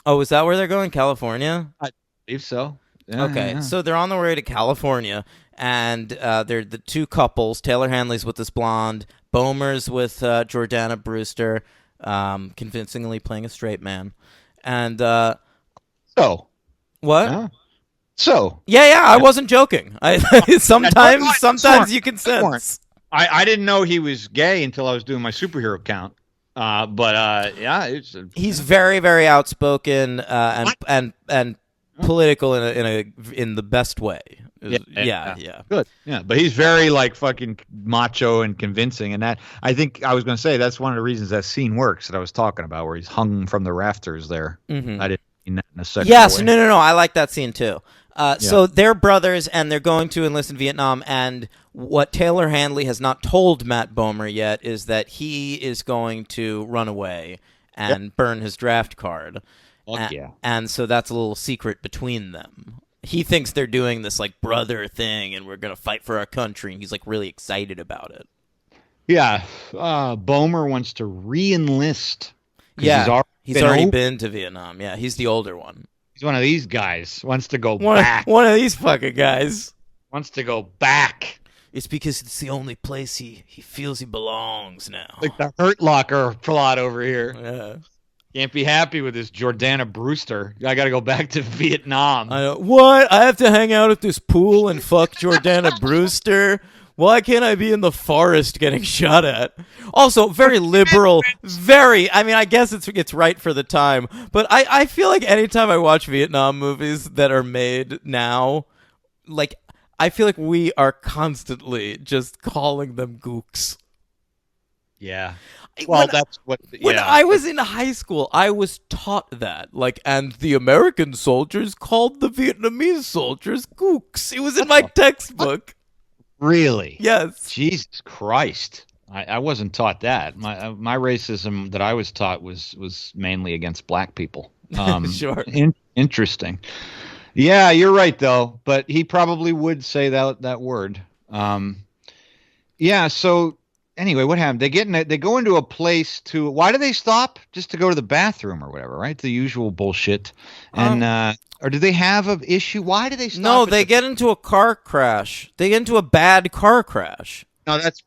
Oh, is that where they're going? California? I believe so. Yeah, okay, so they're on their way to California, and they're the two couples. Taylor Handley's with this blonde. Bomer's with Jordana Brewster, convincingly playing a straight man. And so what? Yeah. So yeah, I wasn't joking. Sometimes you can sense. I didn't know he was gay until I was doing my superhero count. He's very, very outspoken and political in the best way. Yeah. Good. Yeah, but he's very like fucking macho and convincing, and that I think I was going to say that's one of the reasons that scene works that I was talking about, where he's hung from the rafters there. Mm-hmm. I didn't mean that in a sexual Yes, way. no. I like that scene too. So they're brothers, and they're going to enlist in Vietnam. And what Taylor Handley has not told Matt Bomer yet is that he is going to run away and burn his draft card. And so that's a little secret between them. He thinks they're doing this like brother thing, and we're gonna fight for our country, and he's like really excited about it. Yeah, Bomer wants to re-enlist. Yeah, he's already been to Vietnam. Yeah, he's the older one. He's one of these guys. Wants to go back. One of these fucking guys. Wants to go back. It's because it's the only place he feels he belongs now. Like the Hurt Locker plot over here. Yeah. Can't be happy with this Jordana Brewster. I got to go back to Vietnam. What? I have to hang out at this pool and fuck Jordana Brewster? Why can't I be in the forest getting shot at? Also, very liberal, I guess it's right for the time, but I feel like anytime I watch Vietnam movies that are made now, like, I feel like we are constantly just calling them gooks. Yeah. Well, that's what... When I was in high school, I was taught that. Like, and the American soldiers called the Vietnamese soldiers gooks. It was in my textbook. Really? Yes. Jesus Christ. I wasn't taught that. My racism that I was taught was mainly against black people. Sure. Interesting. Yeah, you're right, though. But he probably would say that word. Yeah, so... Anyway, what happened? They go into a place to. Why do they stop? Just to go to the bathroom or whatever, right? The usual bullshit. And or do they have an issue? Why do they stop? No, they get into a car crash. They get into a bad car crash. No, that's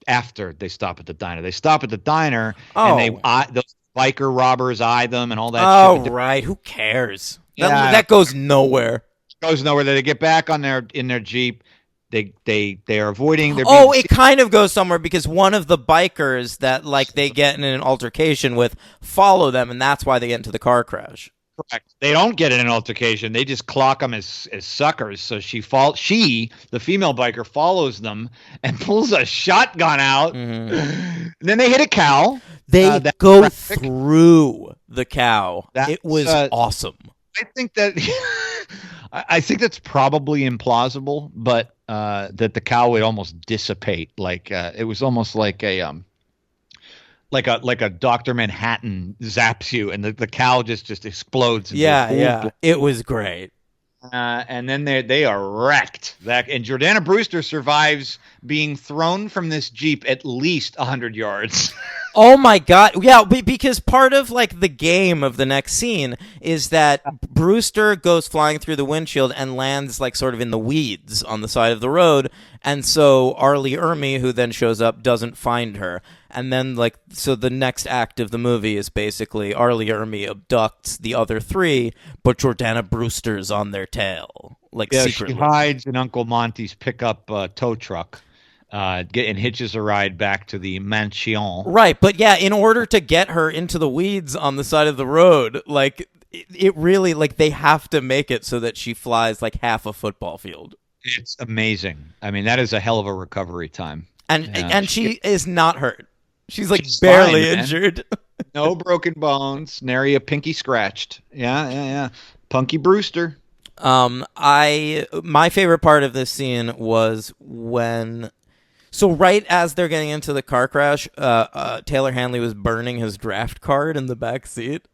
after they stop at the diner. They stop at the diner and those biker robbers eye them and all that. Oh, shit. right. Who cares? That goes nowhere. Goes nowhere. They get back in their Jeep. They are avoiding. It kind of goes somewhere because one of the bikers that like they get in an altercation with follow them, and that's why they get into the car crash. Correct. They don't get in an altercation. They just clock them as suckers. So she, the female biker, follows them and pulls a shotgun out. Mm-hmm. And then they hit a cow. They go through the cow. It was awesome. I think that I think that's probably implausible, but that the cow would almost dissipate. Like it was almost like a Dr. Manhattan zaps you, and the cow just explodes. Yeah, it was great. And then they are wrecked. And Jordana Brewster survives being thrown from this Jeep at least 100 yards. Oh my God. Yeah, because part of like the game of the next scene is that Brewster goes flying through the windshield and lands like sort of in the weeds on the side of the road. And so Arlie Ermey, who then shows up, doesn't find her. And then so the next act of the movie is basically Arlie Ermey abducts the other three, but Jordana Brewster's on their tail. Secretly. She hides in Uncle Monty's pickup tow truck. And hitches a ride back to the mansion. Right, but yeah, in order to get her into the weeds on the side of the road, it really, they have to make it so that she flies half a football field. It's amazing. I mean, that is a hell of a recovery time. And she is not hurt. She's barely injured. No broken bones, nary a pinky scratched. Yeah. Punky Brewster. My favorite part of this scene was when... So right as they're getting into the car crash, Taylor Handley was burning his draft card in the back seat.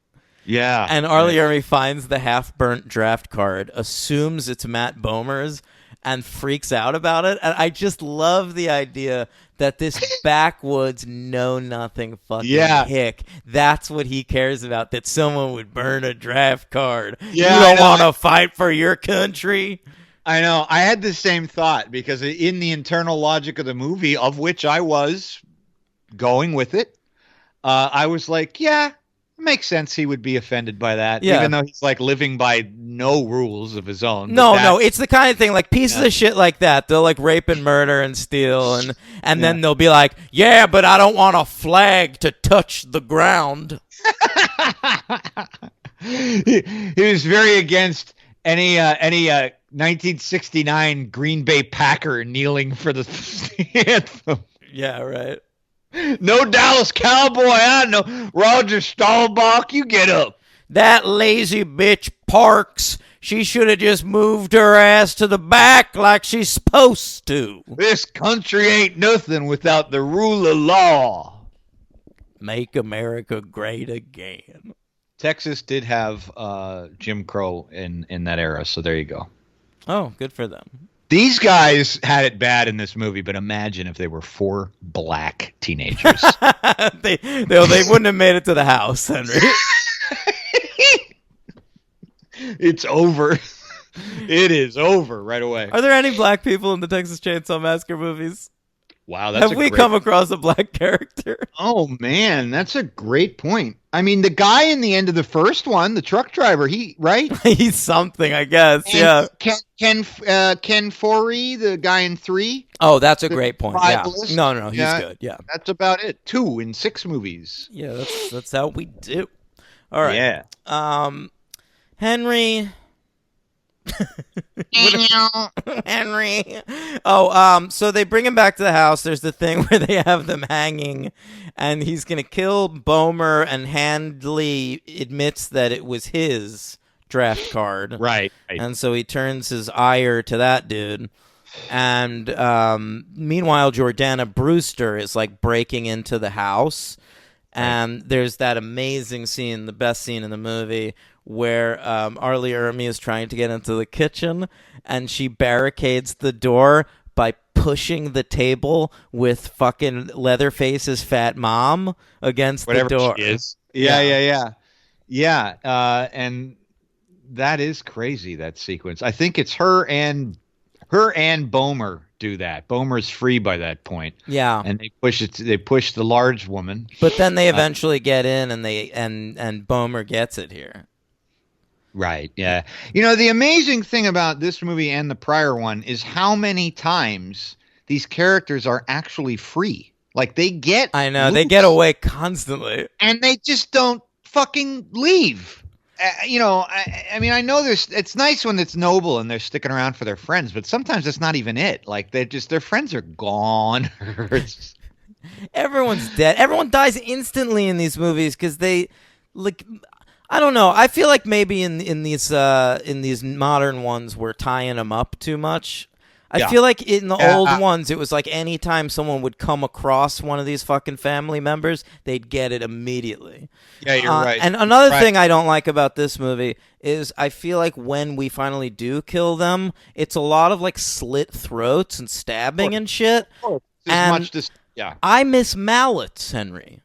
Yeah. And Arlie Ermey finds the half-burnt draft card, assumes it's Matt Bomer's, and freaks out about it. And I just love the idea that this backwoods know-nothing fucking hick, that's what he cares about, that someone would burn a draft card. Yeah, you don't want to fight for your country? I know. I had the same thought because in the internal logic of the movie, of which I was going with it, I was like, yeah, it makes sense he would be offended by that, even though he's living by no rules of his own. No, it's the kind of thing, pieces of shit like that, they'll rape and murder and steal, and then they'll be like, yeah, but I don't want a flag to touch the ground. He was very against any 1969 Green Bay Packer kneeling for the anthem. Yeah, right. No Dallas Cowboy, I know. Roger Staubach, you get up. That lazy bitch Parks. She should have just moved her ass to the back like she's supposed to. This country ain't nothing without the rule of law. Make America great again. Texas did have Jim Crow in that era, so there you go. Oh, good for them. These guys had it bad in this movie, but imagine if they were 4 black teenagers. they wouldn't have made it to the house, Henry. It's over. It is over right away. Are there any black people in the Texas Chainsaw Massacre movies? Wow, that's Have we come across a black character? Oh man, that's a great point. I mean, the guy in the end of the first one, the truck driver, right? He's something, I guess. And yeah. Ken Foree, the guy in 3. Oh, that's a great point. Yeah. No, he's good. Yeah. That's about it. 2 in 6 movies. Yeah, that's how we do. All right. Yeah. Henry. Henry. Oh, so they bring him back to the house. There's the thing where they have them hanging, and he's gonna kill Bomer, and Handley admits that it was his draft card. Right. And so he turns his ire to that dude. And meanwhile, Jordana Brewster is like breaking into the house. And there's that amazing scene, the best scene in the movie, where Arlie Ermy is trying to get into the kitchen, and she barricades the door by pushing the table with fucking Leatherface's fat mom against the door. She is. Yeah. And that is crazy, that sequence. I think it's her and Bomer do that. Bomer's free by that point. Yeah. And they push the large woman. But then they eventually get in, and and Bomer gets it here. Right, yeah. You know, the amazing thing about this movie and the prior one is how many times these characters are actually free. Like, they get loose, they get away constantly. And they just don't fucking leave. I mean, I know it's nice when it's noble and they're sticking around for their friends, but sometimes that's not even it. Like, their friends are gone. Everyone's dead. Everyone dies instantly in these movies because they, like, I don't know. I feel like maybe in these modern ones we're tying them up too much. I feel like in the old ones it was like anytime someone would come across one of these fucking family members, they'd get it immediately. Yeah, you're right. And another thing I don't like about this movie is I feel like when we finally do kill them, it's a lot of like slit throats and stabbing and shit. I miss mallets, Henry.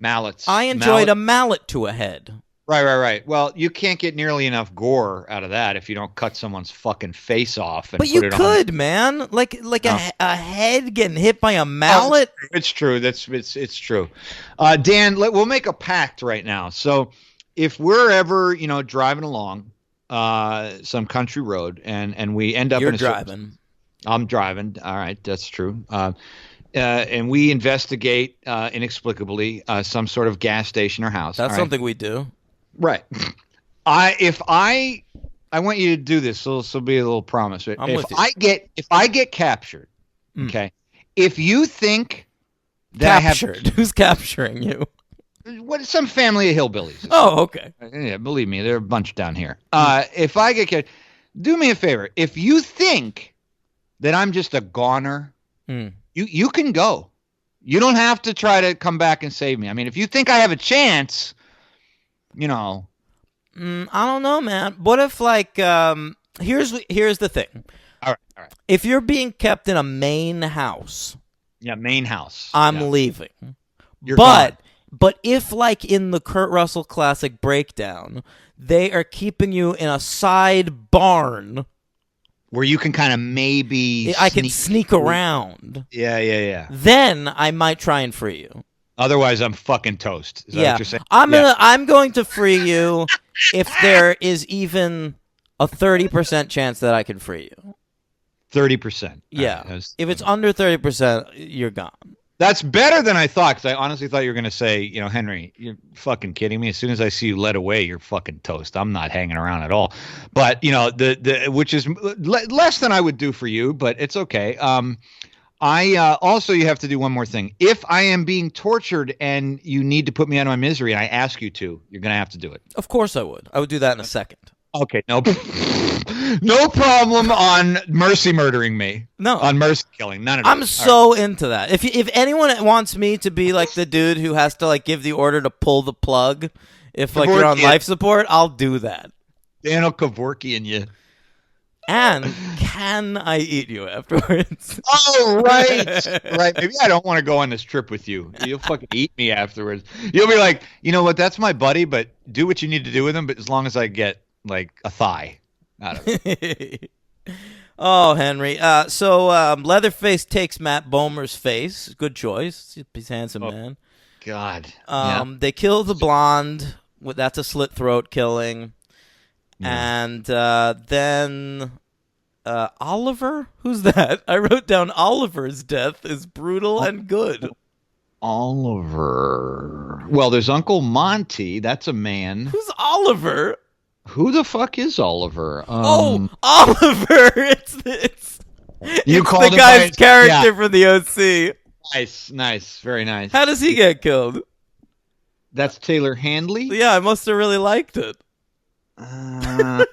Mallets. I enjoyed a mallet to a head. Right. Well, you can't get nearly enough gore out of that if you don't cut someone's fucking face off. But you could, man. Like a head getting hit by a mallet. Oh, it's true. It's true. Dan, we'll make a pact right now. So if we're ever, driving along some country road and we end up You're driving. I'm driving. All right, that's true. And we investigate inexplicably some sort of gas station or house. That's something we do. Right. I want you to do this. So this will be a little promise. Right? If I get captured, okay. If you think that captured, who's capturing you? Some family of hillbillies. Oh, okay. Yeah, believe me, there are a bunch down here. If I get captured, do me a favor. If you think that I'm just a goner, you can go. You don't have to try to come back and save me. I mean, if you think I have a chance, I don't know, man. What if, like, here's the thing. All right. If you're being kept in a main house, main house, I'm leaving. You're gone. But if, like in the Kurt Russell classic Breakdown, they are keeping you in a side barn where you can kind of maybe I can sneak around. Yeah. Then I might try and free you. Otherwise, I'm fucking toast. Is that what you're saying? I'm going to free you if there is even a 30% chance that I can free you. 30%. Yeah. If it's under 30%, you're gone. That's better than I thought, because I honestly thought you were going to say, Henry, you're fucking kidding me. As soon as I see you led away, you're fucking toast. I'm not hanging around at all. But, the which is less than I would do for you, but it's okay. Also, you have to do one more thing. If I am being tortured and you need to put me out of my misery, and I ask you to, you're going to have to do it. Of course I would. I would do that in a second. Okay, no problem on mercy murdering me. No. On mercy killing. None of it. I'm so into that. If anyone wants me to be like the dude who has to like give the order to pull the plug if like you're on life support, I'll do that. Daniel Kevorkian you. And can I eat you afterwards? Oh, right. Right. Maybe I don't want to go on this trip with you. You'll fucking eat me afterwards. You'll be like, you know what? That's my buddy, but do what you need to do with him. But as long as I get like a thigh out of it. Oh, Henry. So Leatherface takes Matt Bomer's face. Good choice. He's a handsome man. God. They kill the blonde. That's a slit throat killing. Yeah. And then Oliver? Who's that? I wrote down Oliver's death is brutal and good. Oliver. Well, there's Uncle Monty. That's a man. Who's Oliver? Who the fuck is Oliver? Oliver! It's called the guy's character from the OC. Nice, very nice. How does he get killed? That's Taylor Handley? Yeah, I must have really liked it. I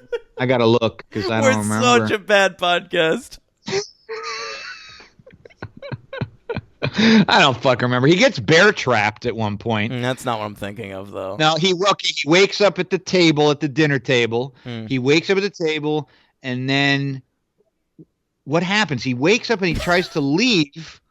gotta look because I don't remember. We're such a bad podcast. I don't fucking remember. He gets bear trapped at one point. That's not what I'm thinking of, though. No, he wakes up at the table, at the dinner table. He wakes up at the table, and then what happens? He wakes up and he tries to leave.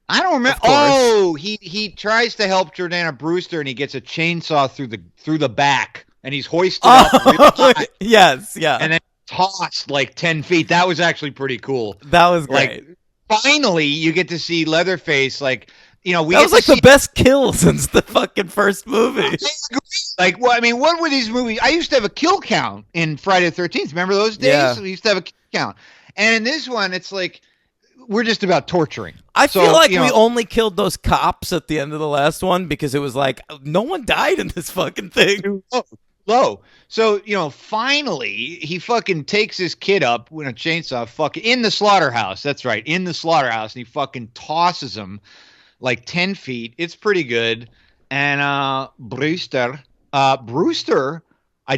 I don't remember. Oh, he tries to help Jordana Brewster, and he gets a chainsaw through the back, and he's hoisted up. Really yes, yeah. And then tossed like 10 feet. That was actually pretty cool. That was great. Finally, you get to see Leatherface, like, you know, that was like the best kill since the fucking first movie. Like, well, I mean, what were these movies? I used to have a kill count in Friday the 13th. Remember those days? Yeah. We used to have a kill count. And in this one, it's like, we're just about torturing. I feel like we only killed those cops at the end of the last one because it was like, no one died in this fucking thing. Low. So, you know, finally, he fucking takes his kid up with a chainsaw fucking in the slaughterhouse. That's right, in the slaughterhouse. And he fucking tosses him like 10 feet. It's pretty good. And Brewster, I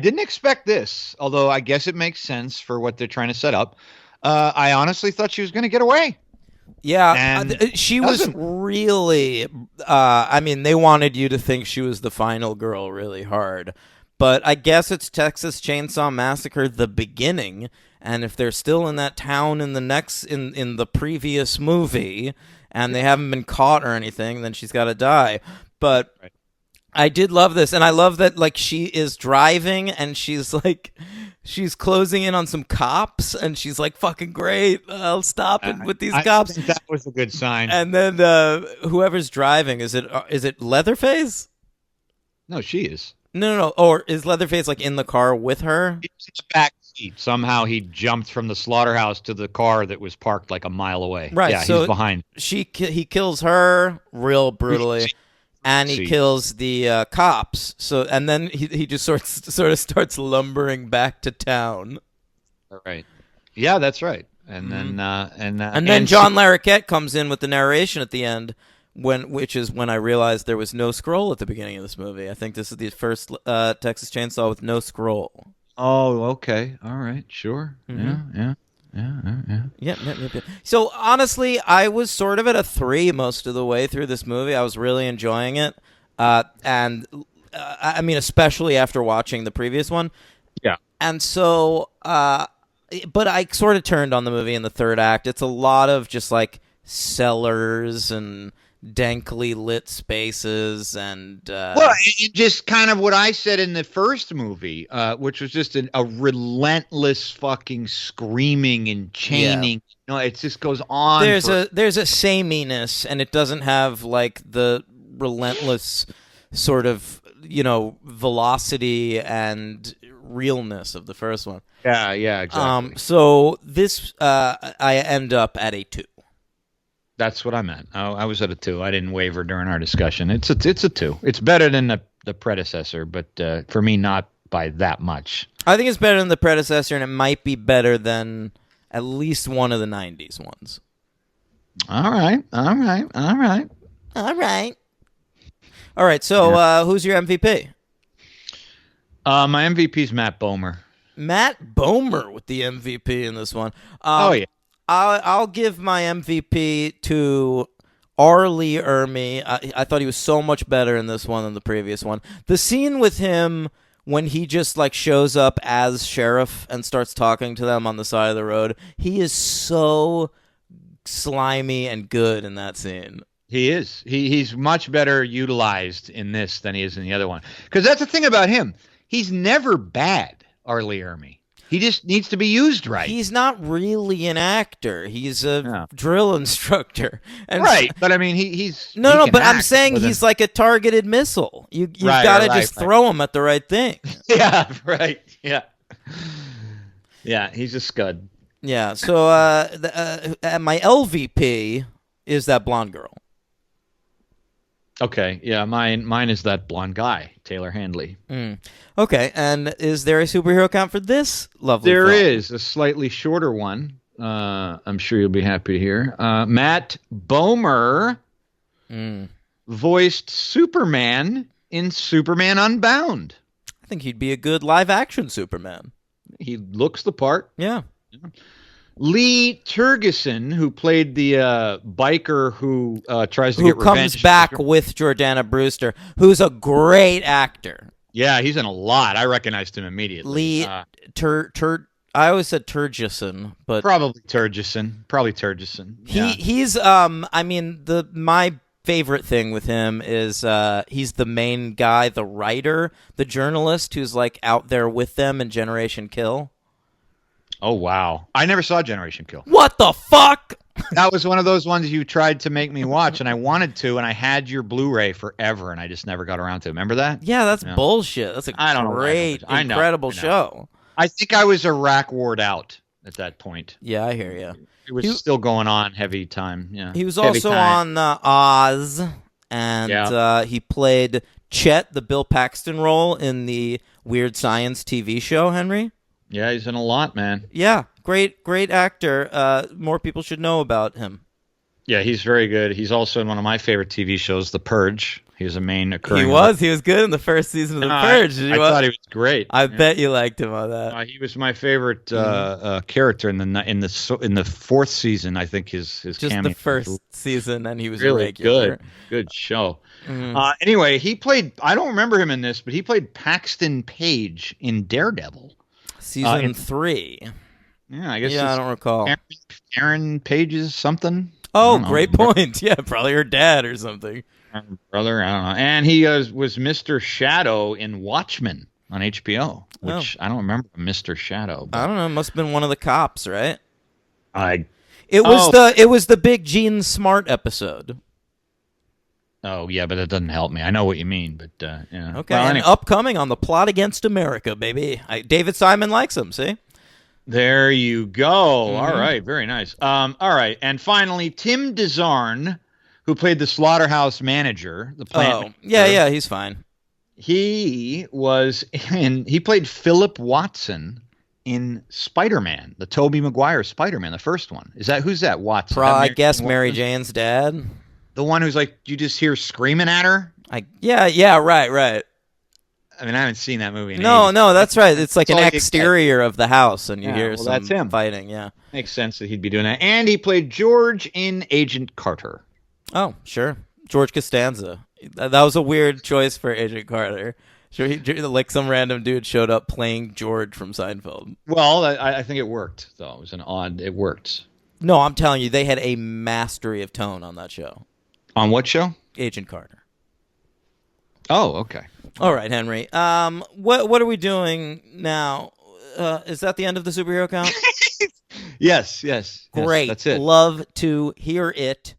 didn't expect this, although I guess it makes sense for what they're trying to set up. I honestly thought she was going to get away. Yeah, she was really, I mean, they wanted you to think she was the final girl really hard. But I guess it's Texas Chainsaw Massacre, the beginning, and if they're still in that town in the previous movie, and they haven't been caught or anything, then she's got to die. But right. I did love this, and I love that like she is driving, and she's closing in on some cops, and she's like, "Fucking great! I'll stop it with these cops." I think that was a good sign. And then whoever's driving, is it Leatherface? No, she is. No. Or is Leatherface like in the car with her? He's in the back seat. Somehow he jumped from the slaughterhouse to the car that was parked like a mile away. Right. Yeah, so he's behind. He kills her real brutally, and he kills the cops. So and then he just sort of starts lumbering back to town. All right. Yeah, that's right. And then John Larroquette comes in with the narration at the end. Which is when I realized there was no scroll at the beginning of this movie. I think this is the first Texas Chainsaw with no scroll. Oh, okay. All right. Sure. Mm-hmm. Yeah. So honestly, I was sort of at a 3 most of the way through this movie. I was really enjoying it. And I mean, especially after watching the previous one. Yeah. And so, but I sort of turned on the movie in the third act. It's a lot of just like cellars and dankly lit spaces and just kind of what I said in the first movie, which was just a relentless fucking screaming and chaining. Yeah. It just goes on. There's a sameness, and it doesn't have like the relentless sort of velocity and realness of the first one. Yeah, exactly. So this I end up at a 2. That's what I meant. I was at a 2. I didn't waver during our discussion. It's a 2. It's better than the predecessor, but for me, not by that much. I think it's better than the predecessor, and it might be better than at least one of the 90s ones. All right. All right. All right. All right. All right. So, who's your MVP? My MVP's Matt Bomer. Matt Bomer with the MVP in this one. Oh, yeah. I'll give my MVP to R. Lee Ermey. I thought he was so much better in this one than the previous one. The scene with him when he just like shows up as sheriff and starts talking to them on the side of the road, he is so slimy and good in that scene. He is. He's much better utilized in this than he is in the other one. Because that's the thing about him. He's never bad, R. Lee Ermey. He just needs to be used right. He's not really an actor. He's a drill instructor. And right, but I mean, he's... No, but I'm saying he's like a targeted missile. You've got to just throw him at the right thing. Yeah, right, yeah. Yeah, he's a scud. Yeah, so my LVP is that blonde girl. Okay, yeah, mine is that blonde guy, Taylor Handley. Okay, and is there a superhero count for this lovely There film? is a slightly shorter one. I'm sure you'll be happy to hear. Matt Bomer voiced Superman in Superman Unbound. I think he'd be a good live-action Superman. He looks the part. Yeah. Lee Tergesen, who played the biker who tries to get revenge. Who comes back with Jordana Brewster, who's a great actor. Yeah, he's in a lot. I recognized him immediately. Lee I always said Tergesen, but probably Tergesen. Yeah. He's I mean my favorite thing with him is he's the main guy, the writer, the journalist who's like out there with them in Generation Kill. Oh, wow. I never saw Generation Kill. What the fuck? That was one of those ones you tried to make me watch, and I wanted to, and I had your Blu-ray forever, and I just never got around to it. Remember that? Yeah, that's bullshit. That's incredible show. I think I was Iraq ward out at that point. Yeah, I hear you. It was still going on, heavy time. Yeah. He was also on Oz, and he played Chet, the Bill Paxton role in the Weird Science TV show, Henry. Yeah, he's in a lot, man. Yeah, great actor. More people should know about him. Yeah, he's very good. He's also in one of my favorite TV shows, The Purge. He was a main occurring. He was good in the first season of The Purge. I thought he was great. I bet you liked him on that. He was my favorite character in the fourth season. I think his just cameo the first season, and he was really regular. Good show. Anyway, he played. I don't remember him in this, but he played Paxton Page in Daredevil. Season 3. Yeah, I guess. Yeah, I don't recall. Aaron Page's something. Oh, great point. Yeah, probably her dad or something. Brother, I don't know. And he was Mr. Shadow in Watchmen on HBO, which I don't remember Mr. Shadow. I don't know. It must have been one of the cops, right? It was the big Gene Smart episode. Oh, yeah, but that doesn't help me. I know what you mean, but, yeah. Okay, well, anyway. Upcoming on The Plot Against America, baby. David Simon likes him, see? There you go. All right, very nice. All right, and finally, Tim DeZarn, who played the slaughterhouse manager, the plant manager. Yeah, he's fine. He played Philip Watson in Spider-Man, the Tobey Maguire Spider-Man, the first one. Who's that, Watson? I guess Mary Jane's dad. The one who's like, you just hear screaming at her? Yeah, right. I mean, I haven't seen that movie in No, ages. That's right. It's like an exterior of the house, and you hear some that's him. fighting, yeah. Makes sense that he'd be doing that. And he played George in Agent Carter. Oh, sure. George Costanza. That was a weird choice for Agent Carter. Sure, like some random dude showed up playing George from Seinfeld. Well, I think it worked, though. It worked. No, I'm telling you, they had a mastery of tone on that show. On what show? Agent Carter. Oh, okay. All right, Henry. What are we doing now? Is that the end of the superhero count? Yes. Great. That's it. Love to hear it.